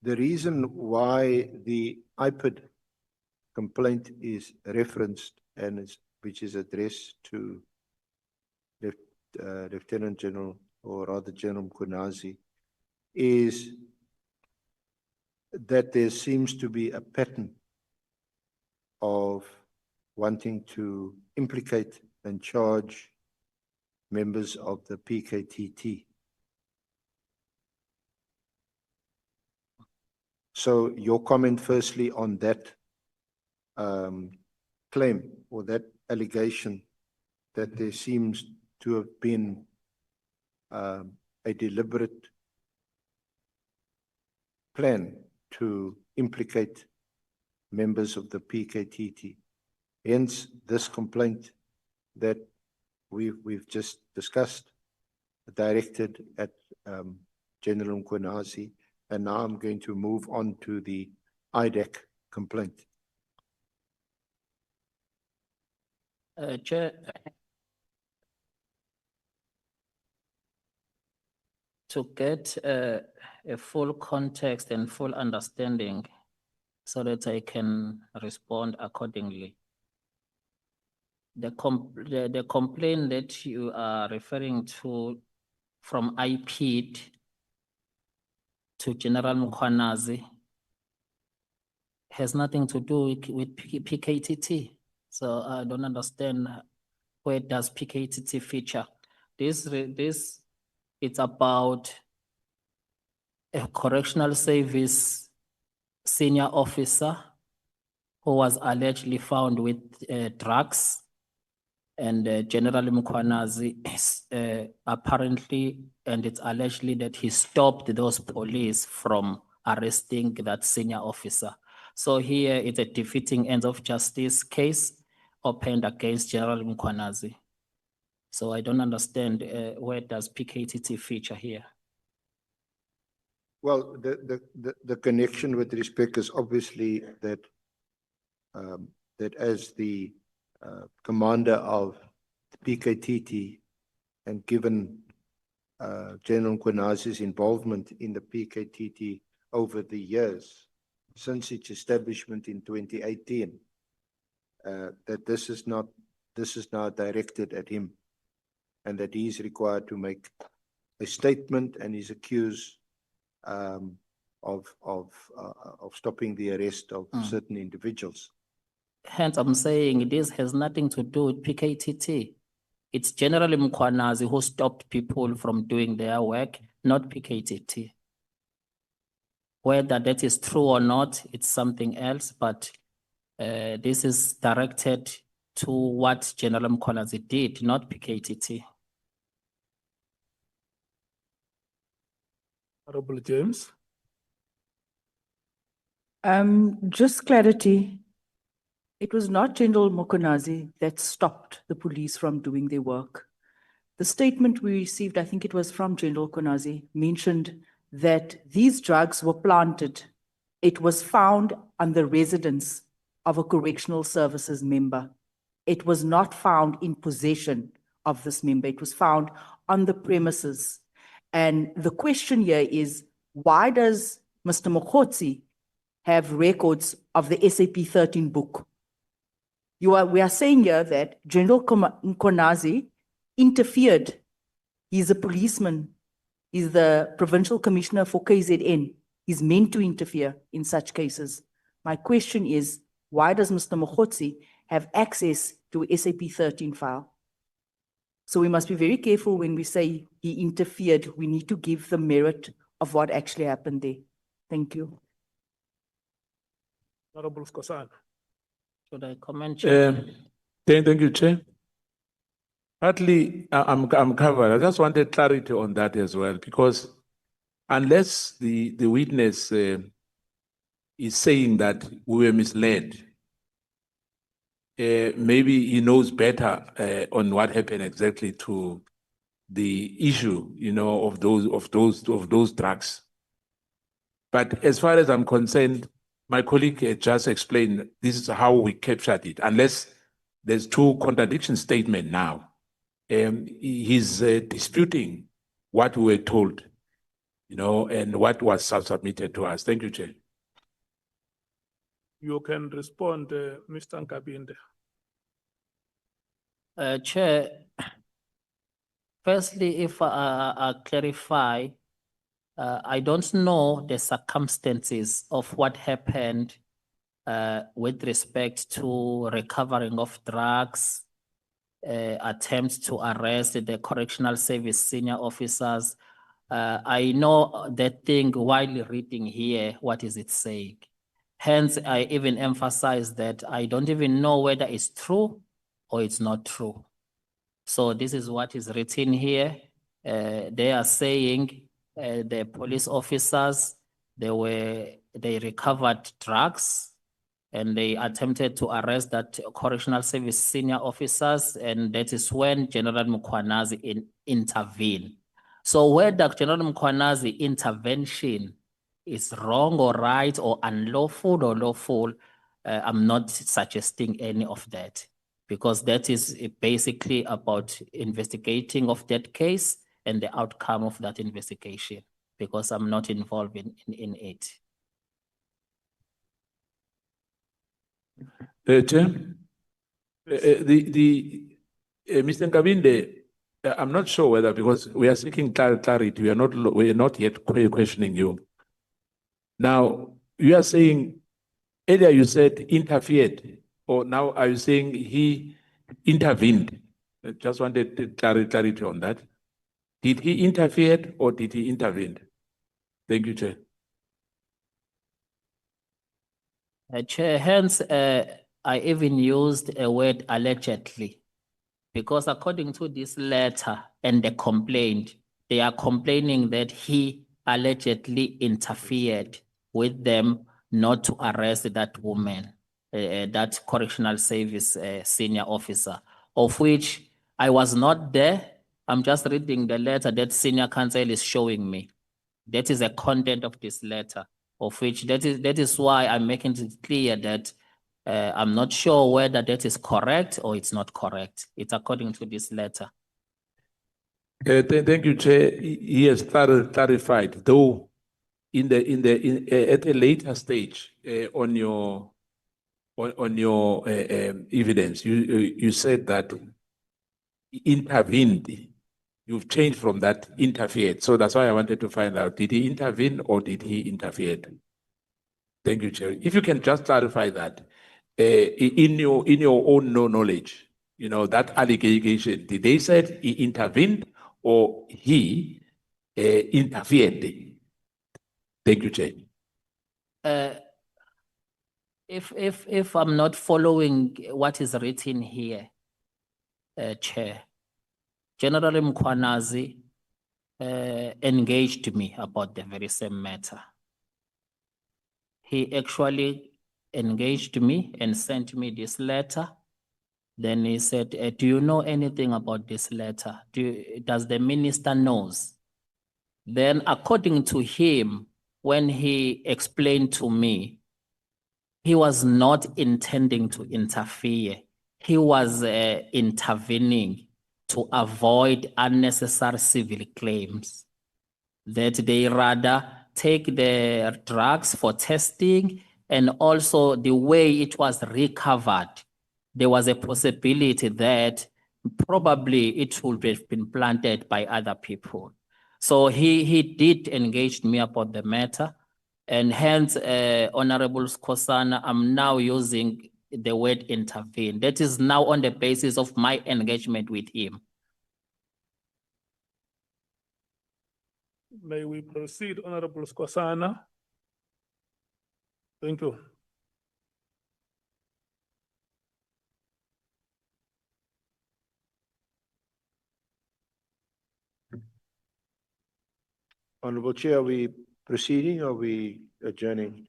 The reason why the IPID complaint is referenced and which is addressed to Lieutenant General, or rather General Mkhwanazi, is that there seems to be a pattern of wanting to implicate and charge members of the PKTT. So your comment firstly on that claim or that allegation that there seems to have been a deliberate plan to implicate members of the PKTT. Hence, this complaint that we've just discussed, directed at General Mkhwanazi, and now I'm going to move on to the Idac complaint. Chair, to get a full context and full understanding so that I can respond accordingly. The complaint that you are referring to from IPID to General Mkhwanazi has nothing to do with PKTT. So I don't understand where does PKTT feature. This it's about a correctional service senior officer who was allegedly found with drugs, and General Mkhwanazi apparently, and it's allegedly that he stopped those police from arresting that senior officer. So here it's a defeating ends of justice case opened against General Mkhwanazi. So I don't understand where does PKTT feature here. Well, the connection with respect is obviously that that as the commander of the PKTT, and given General Mkhwanazi's involvement in the PKTT over the years, since its establishment in 2018, that this is now directed at him, and that he is required to make a statement, and is accused of stopping the arrest of certain individuals. Hence, I'm saying this has nothing to do with PKTT. It's General Mkhwanazi who stopped people from doing their work, not PKTT. Whether that is true or not, it's something else, but this is directed to what General Mkhwanazi did, not PKTT. Honorable James. Just clarity. It was not General Mkhwanazi that stopped the police from doing their work. The statement we received, I think it was from General Mkhwanazi, mentioned that these drugs were planted. It was found on the residence of a correctional services member. It was not found in possession of this member. It was found on the premises. And the question here is, why does Mr. Mkhotsi have records of the SAP 13 book? We are saying here that General Mkhwanazi interfered. He's a policeman. He's the provincial commissioner for KZN. He's meant to interfere in such cases. My question is, why does Mr. Mkhotsi have access to a SAP 13 file? So we must be very careful when we say he interfered. We need to give the merit of what actually happened there. Thank you. Honorable Skosana. Should I comment? Chair? Thank you, Chair. Partly, I'm covered. I just wanted clarity on that as well, because unless the witness is saying that we were misled, maybe he knows better on what happened exactly to the issue, of those drugs. But as far as I'm concerned, my colleague just explained this is how we captured it. Unless there's two contradiction statements now, he's disputing what we were told, and what was submitted to us. Thank you, Chair. You can respond, Mr. Nkabinde. Chair, Firstly, if I clarify, I don't know the circumstances of what happened with respect to recovering of drugs, attempts to arrest the correctional service senior officers. I know that thing while reading here, what is it saying? Hence, I even emphasize that I don't even know whether it's true or it's not true. So this is what is written here. They are saying the police officers, they recovered drugs and they attempted to arrest that correctional service senior officers, and that is when General Mkhwanazi intervened. So whether General Mkhwanazi intervention is wrong or right or unlawful or lawful, I'm not suggesting any of that, because that is basically about investigating of that case and the outcome of that investigation, because I'm not involved in it. Chair, Mr. Nkabinde, I'm not sure whether, because we are seeking clarity, we are not yet questioning you. Now, you are saying, earlier you said interfered, or now are you saying he intervened? I just wanted clarity on that. Did he interfere or did he intervene? Thank you, Chair. Chair, hence, I even used a word allegedly, because according to this letter and the complaint, they are complaining that he allegedly interfered with them not to arrest that woman, that correctional service senior officer, of which I was not there. I'm just reading the letter that senior counsel is showing me. That is the content of this letter, of which that is why I'm making it clear that I'm not sure whether that is correct or it's not correct. It's according to this letter. Thank you, Chair. He has clarified, though at a later stage on your evidence, you said that intervened. You've changed from that interfered. So that's why I wanted to find out, did he intervene or did he interfere? Thank you, Chair. If you can just clarify that, in your own knowledge, you know, that allegation, did they say he intervened or he interfered? Thank you, Chair. If I'm not following what is written here, Chair, General Mkhwanazi engaged me about the very same matter. He actually engaged me and sent me this letter. Then he said, do you know anything about this letter? Does the minister knows? Then according to him, when he explained to me, he was not intending to interfere. He was intervening to avoid unnecessary civil claims, that they rather take the drugs for testing, and also the way it was recovered, there was a possibility that probably it would have been planted by other people. So he did engage me about the matter, and hence, Honorable Skosana, I'm now using the word intervene. That is now on the basis of my engagement with him. May we proceed, Honorable Skosana? Thank you. Honorable Chair, are we proceeding or are we adjourning?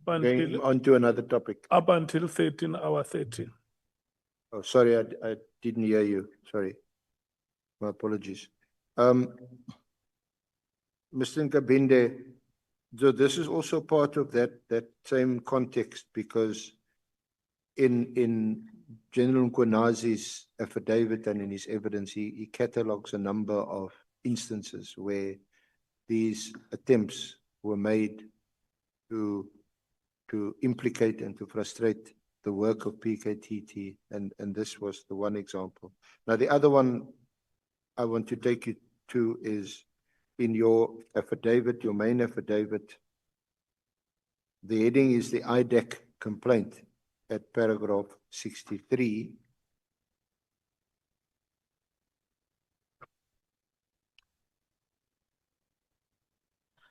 Going on to another topic. Up until 13:13. Oh, sorry, I didn't hear you. Sorry. My apologies. Mr. Nkabinde, so this is also part of that same context, because in General Mkhwanazi's affidavit and in his evidence, he catalogues a number of instances where these attempts were made to implicate and to frustrate the work of PKTT, and this was the one example. Now, the other one I want to take you to is in your affidavit, your main affidavit. The heading is the Idac complaint at paragraph 63.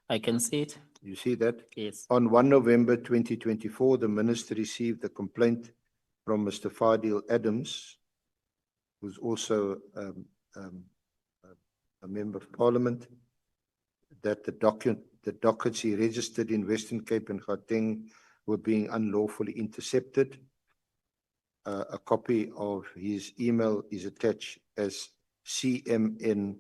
I can see it. You see that? Yes. On 1 November 2024, the minister received a complaint from Mr. Fadiel Adams, who's also a member of parliament, that the dockets he registered in Western Cape and Gauteng were being unlawfully intercepted. A copy of his email is attached as CMN4.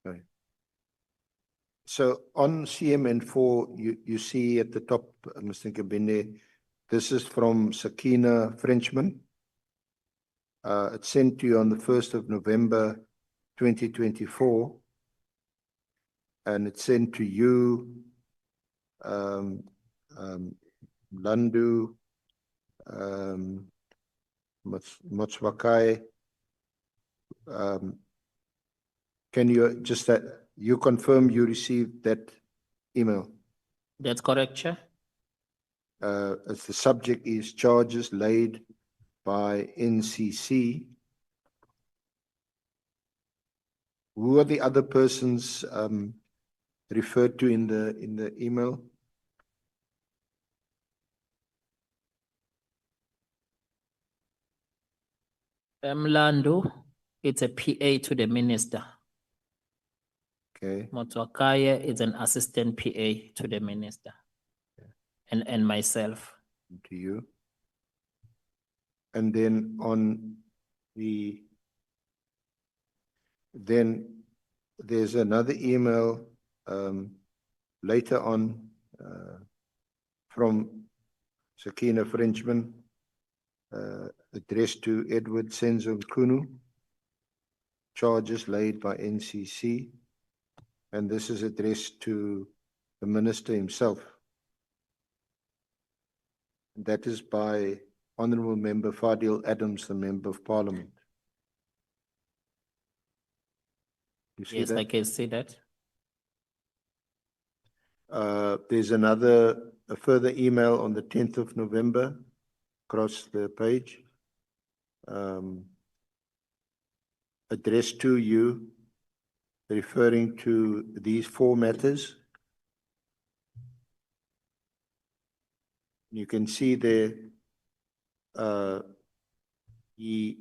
Okay. So on CMN4, you see at the top, Mr. Nkabinde, this is from Sakina Frenchman. It's sent to you on the 1st of November 2024, and it's sent to you, Landu, Motswakai. Can you just you confirm you received that email? That's correct, Chair. As the subject is charges laid by NCC. Who are the other persons referred to in the email? Mlando, it's a PA to the minister. Okay. Motswakaya is an assistant PA to the minister. And myself. To you. And then on then there's another email later on from Sakina Frenchman addressed to Edward Senzo Kunu, charges laid by NCC, and this is addressed to the minister himself. That is by Honourable Member Fadiel Adams, the Member of Parliament. You see Yes, that? I can see that. There's a further email on the 10th of November across the page, addressed to you, referring to these 4 matters. You can see there he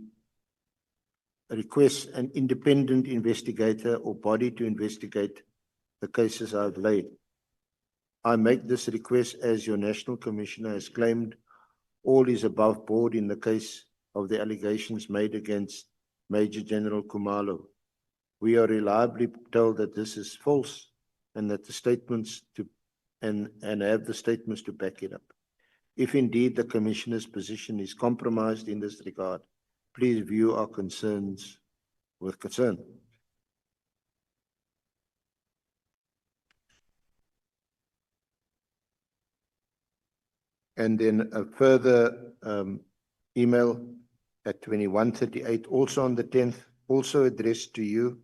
requests an independent investigator or body to investigate the cases I've laid. I make this request as your National Commissioner has claimed all is above board in the case of the allegations made against Major General Khumalo. We are reliably told that this is false and that the statements and have the statements to back it up. If indeed the Commissioner's position is compromised in this regard, please view our concerns with concern. And then a further email at 21:38, also on the 10th, also addressed to you.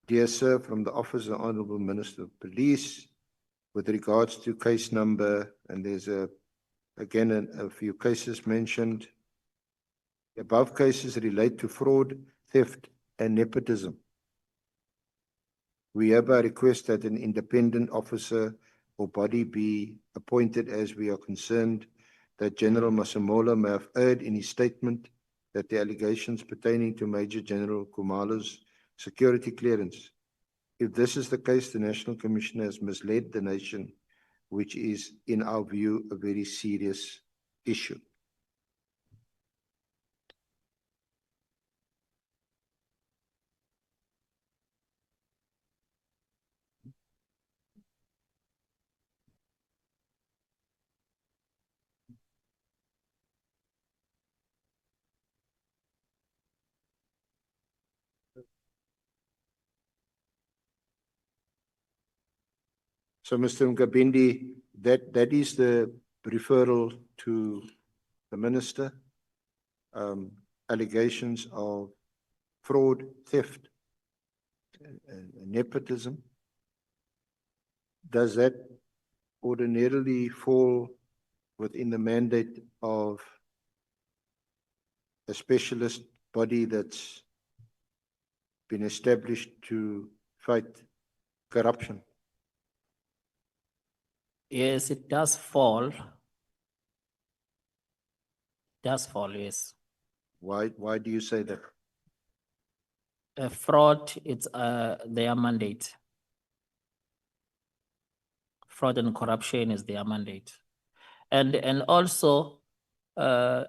Dear Sir, from the Office of the Honourable Minister of Police, with regards to case number, and there's again a few cases mentioned. The above cases relate to fraud, theft, and nepotism. We hereby request that an independent officer or body be appointed, as we are concerned that General Masemola may have erred in his statement that the allegations pertaining to Major General Khumalo's security clearance. If this is the case, the National Commissioner has misled the nation, which is, in our view, a very serious issue. So, Mr. Nkabinde, that is the referral to the minister. Allegations of fraud, theft, and nepotism. Does that ordinarily fall within the mandate of a specialist body that's been established to fight corruption? Yes, it does fall. Does fall, yes. Why do you say that? Fraud, it's their mandate. Fraud and corruption is their mandate. And also, Chair,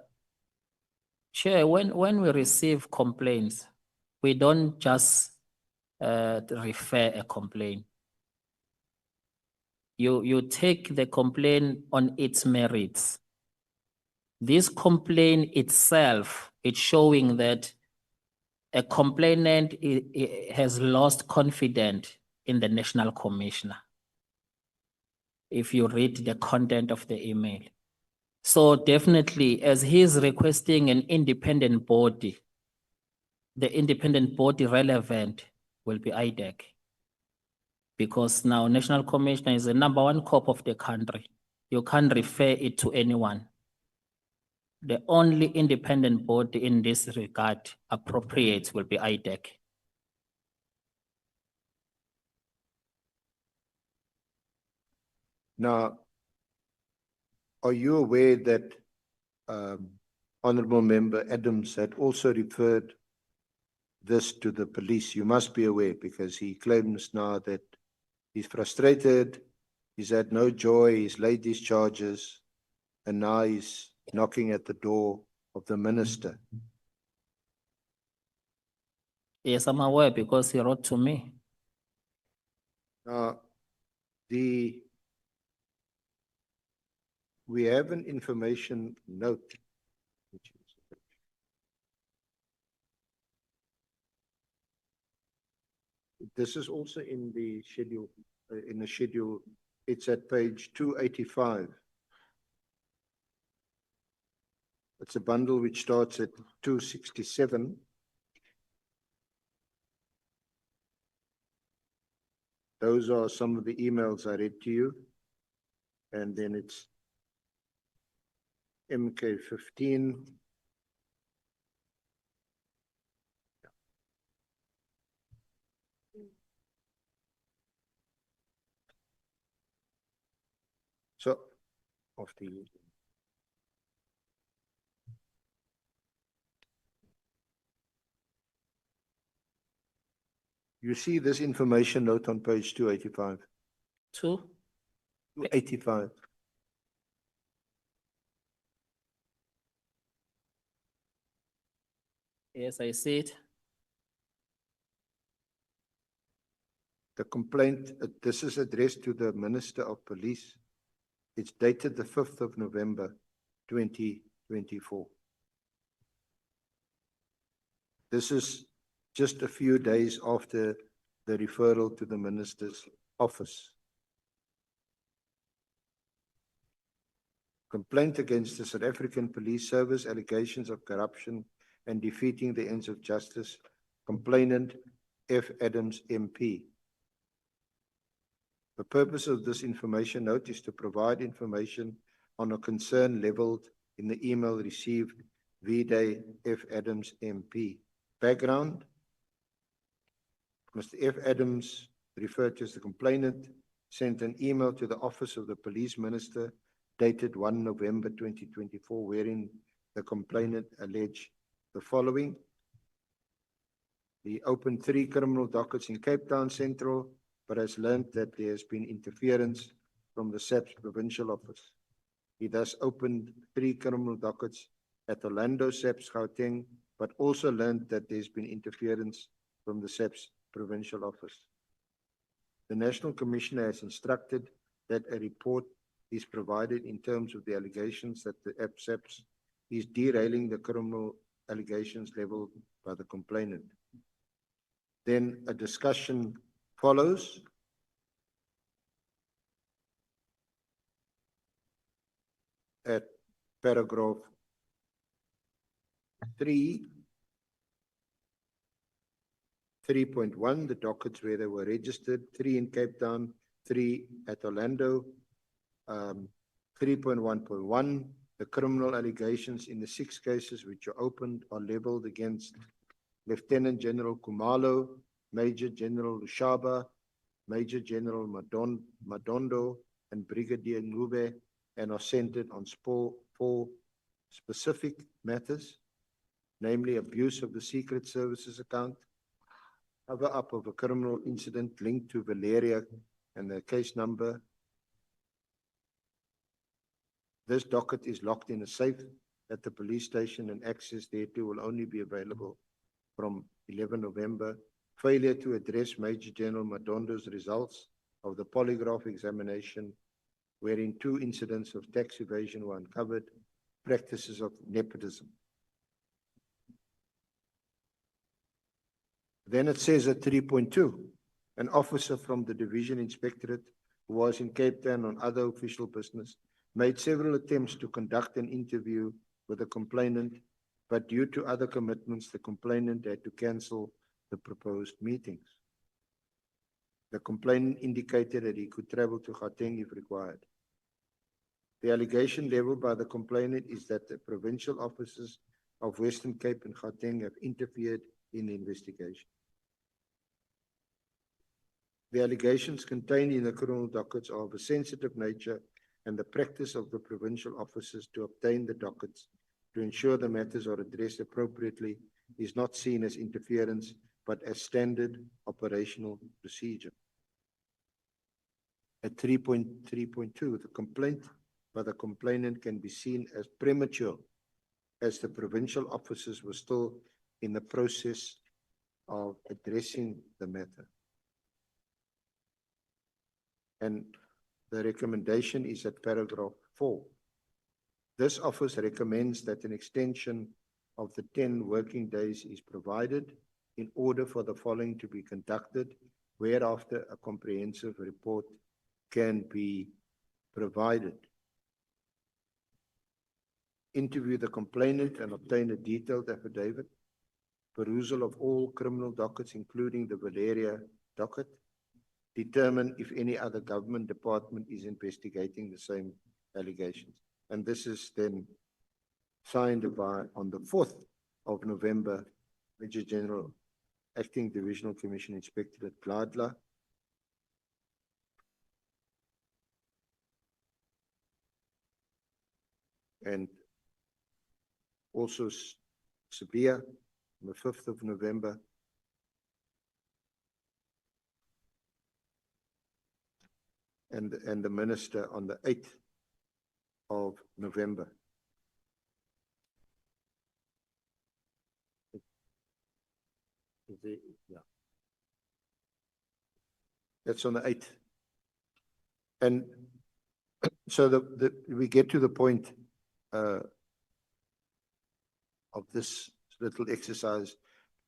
when we receive complaints, we don't just refer a complaint. You take the complaint on its merits. This complaint itself, it's showing that a complainant has lost confidence in the National Commissioner. If you read the content of the email. So definitely, as he is requesting an independent body, the independent body relevant will be Idac. Because now National Commissioner is the #1 cop of the country. You can't refer it to anyone. The only independent body in this regard appropriate will be Idac. Now, are you aware that Honorable Member Adams had also referred this to the police? You must be aware, because he claims now that he's frustrated, he's had no joy, he's laid these charges, and now he's knocking at the door of the minister. Yes, I'm aware because he wrote to me. Now, we have an information note. This is also in the schedule, it's at page 285. It's a bundle which starts at 267. Those are some of the emails I read to you. And then it's MK15. So, of the you see this information note on page 285. 285. Yes, I see it. The complaint, this is addressed to the Minister of Police. It's dated the 5th of November, 2024. This is just a few days after the referral to the Minister's office. Complaint against the South African Police Service, allegations of corruption and defeating the ends of justice. Complainant F. Adams, MP. The purpose of this information note is to provide information on a concern leveled in the email received V-Day F. Adams, MP. Background: Mr. F. Adams, referred to as the complainant, sent an email to the Office of the Police Minister dated 1 November 2024, wherein the complainant alleged the following. He opened 3 criminal dockets in Cape Town Central, but has learned that there has been interference from the SAPS provincial office. He thus opened 3 criminal dockets at Orlando SAPS Gauteng, but also learned that there's been interference from the SAPS provincial office. The National Commissioner has instructed that a report is provided in terms of the allegations that the SAPS is derailing the criminal allegations leveled by the complainant. Then a discussion follows. at paragraph 3.1, the dockets where they were registered, 3 in Cape Town, 3 at Orlando. 3.1.1, the criminal allegations in the 6 cases which are opened are leveled against Lieutenant General Kumalo, Major General Lushaba, Major General Madondo, and Brigadier Ngube, and are centered on 4 specific matters, namely abuse of the Secret Services account, cover-up of a criminal incident linked to Valeria and the case number. This docket is locked in a safe at the police station, and access thereto will only be available from 11 November. Failure to address Major General Madondo's results of the polygraph examination, wherein 2 incidents of tax evasion were uncovered, practices of nepotism. Then it says at 3.2, an officer from the Division Inspectorate who was in Cape Town on other official business made several attempts to conduct an interview with the complainant, but due to other commitments, the complainant had to cancel the proposed meetings. The complainant indicated that he could travel to Gauteng if required. The allegation leveled by the complainant is that the provincial officers of Western Cape and Gauteng have interfered in the investigation. The allegations contained in the criminal dockets are of a sensitive nature, and the practice of the provincial officers to obtain the dockets to ensure the matters are addressed appropriately is not seen as interference, but as standard operational procedure. At 3.3.2, the complaint by the complainant can be seen as premature, as the provincial officers were still in the process of addressing the matter. And the recommendation is at paragraph 4. This office recommends that an extension of the 10 working days is provided in order for the following to be conducted, whereafter a comprehensive report can be provided. Interview the complainant and obtain a detailed affidavit. Perusal of all criminal dockets, including the Valeria docket. Determine if any other government department is investigating the same allegations. And this is then signed by, on the 4th of November, Major General, Acting Divisional Commission Inspector at Gladla. And also Sabia, on the 5th of November. And the minister on the 8th of November. Yeah. That's on the 8th. And so we get to the point of this little exercise.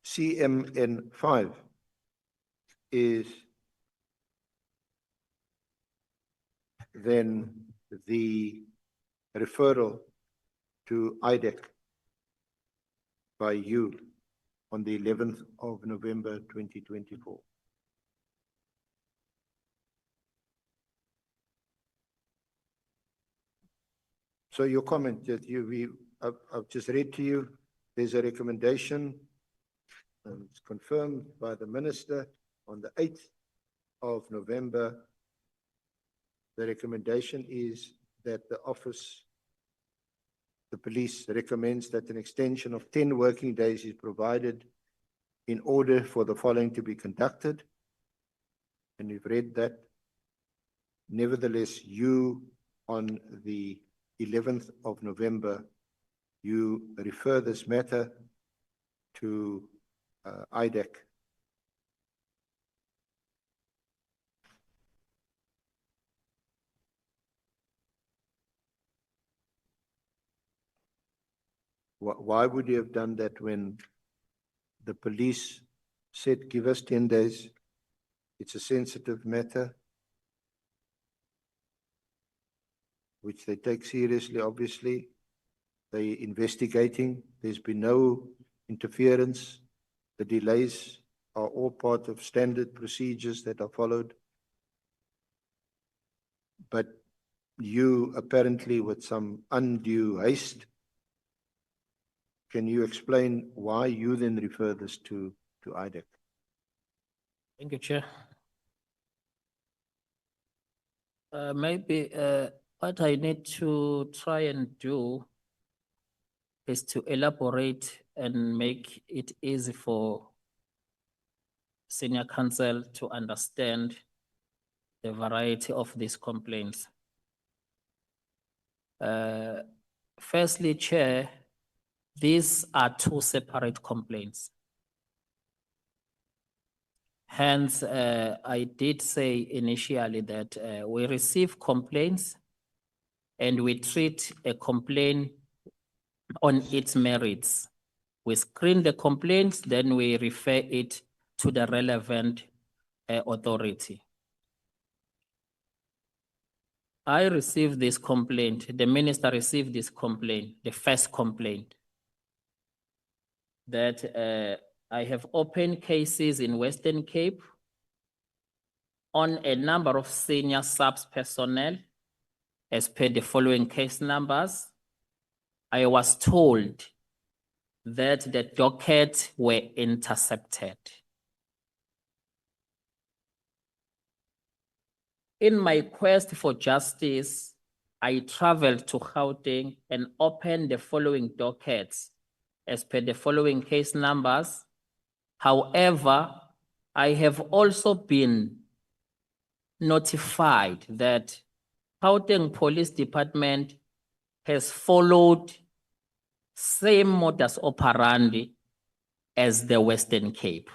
CMN5 is then the referral to Idac by you on the 11th of November 2024. So your comment that I've just read to you, there's a recommendation, and it's confirmed by the minister on the 8th of November. The recommendation is that the police recommends that an extension of 10 working days is provided in order for the following to be conducted. And you've read that. Nevertheless, you on the 11th of November, you refer this matter to Idac. Why would you have done that when the police said, give us 10 days? It's a sensitive matter. which they take seriously, obviously. They're investigating. There's been no interference. The delays are all part of standard procedures that are followed. But you apparently with some undue haste, can you explain why you then refer this to Idac? Thank you, Chair. Maybe what I need to try and do is to elaborate and make it easy for senior counsel to understand the variety of these complaints. Firstly, Chair, these are two separate complaints. Hence, I did say initially that we receive complaints and we treat a complaint on its merits. We screen the complaints, then we refer it to the relevant authority. I received this complaint, the minister received this complaint, the first complaint, that I have opened cases in Western Cape on a number of senior subs personnel as per the following case numbers. I was told that the dockets were intercepted. In my quest for justice, I traveled to Gauteng and opened the following dockets as per the following case numbers. However, I have also been notified that Gauteng Police Department has followed same modus operandi as the Western Cape.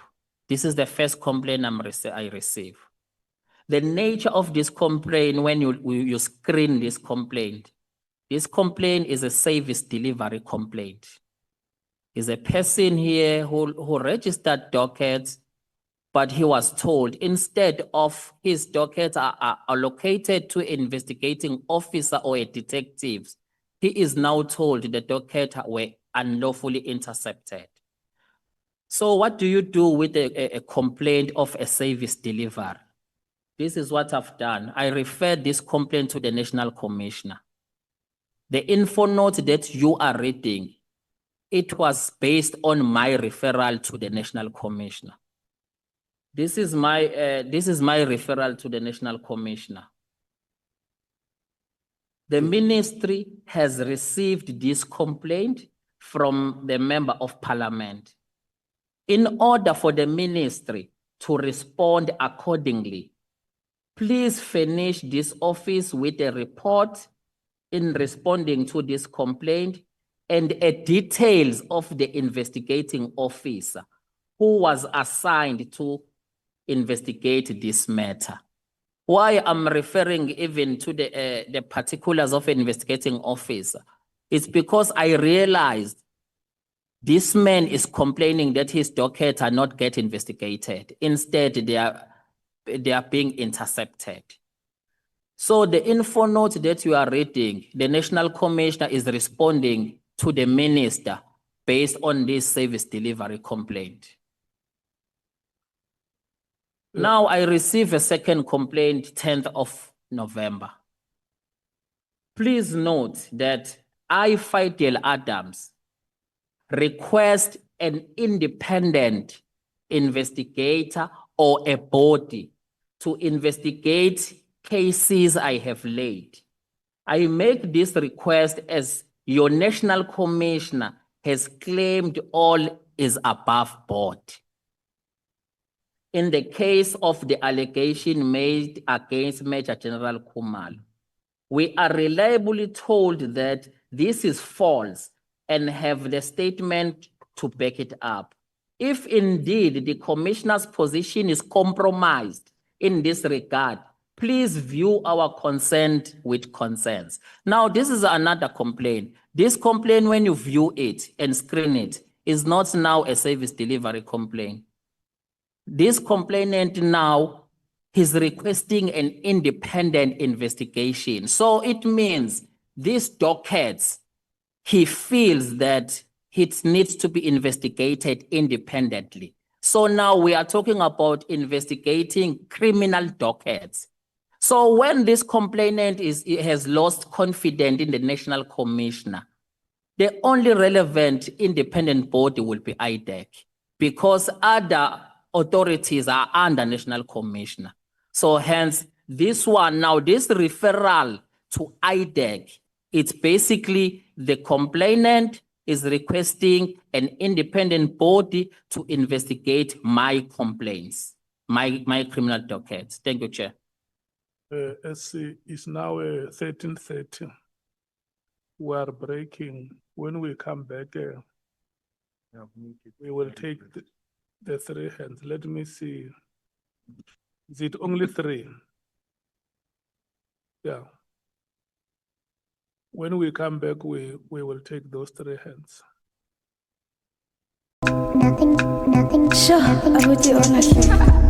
This is the first complaint I receive. The nature of this complaint, when you screen this complaint is a service delivery complaint. Is a person here who registered dockets, but he was told instead of his dockets are allocated to investigating officer or a detective, he is now told the dockets were unlawfully intercepted. So what do you do with a complaint of a service delivery? This is what I've done. I referred this complaint to the National Commissioner. The info note that you are reading, it was based on my referral to the National Commissioner. This is my referral to the National Commissioner. The ministry has received this complaint from the Member of Parliament. In order for the ministry to respond accordingly, please furnish this office with a report in responding to this complaint and details of the investigating officer who was assigned to investigate this matter. Why I'm referring even to the particulars of an investigating officer is because I realized this man is complaining that his dockets are not getting investigated. Instead, they are being intercepted. So the info note that you are reading, the National Commissioner is responding to the minister based on this service delivery complaint. Now I receive a second complaint, 10th of November. Please note that I, Fadiel Adams, request an independent investigator or a body to investigate cases I have laid. I make this request as your National Commissioner has claimed all is above board. In the case of the allegation made against Major General Khumalo, we are reliably told that this is false and have the statement to back it up. If indeed the commissioner's position is compromised in this regard, please view our consent with concerns. Now, this is another complaint. This complaint, when you view it and screen it, is not now a service delivery complaint. This complainant now he's requesting an independent investigation. So it means these dockets, he feels that it needs to be investigated independently. So now we are talking about investigating criminal dockets. So when this complainant has lost confidence in the National Commissioner, the only relevant independent body will be Idac, because other authorities are under National Commissioner. So hence this one now, this referral to Idac, it's basically the complainant is requesting an independent body to investigate my complaints, my criminal dockets. Thank you, Chair. It's now 13:30. We are breaking. When we come back, we will take the three hands. Let me see. Is it only three? Yeah. When we come back, we will take those three hands. Sure, I would be honest.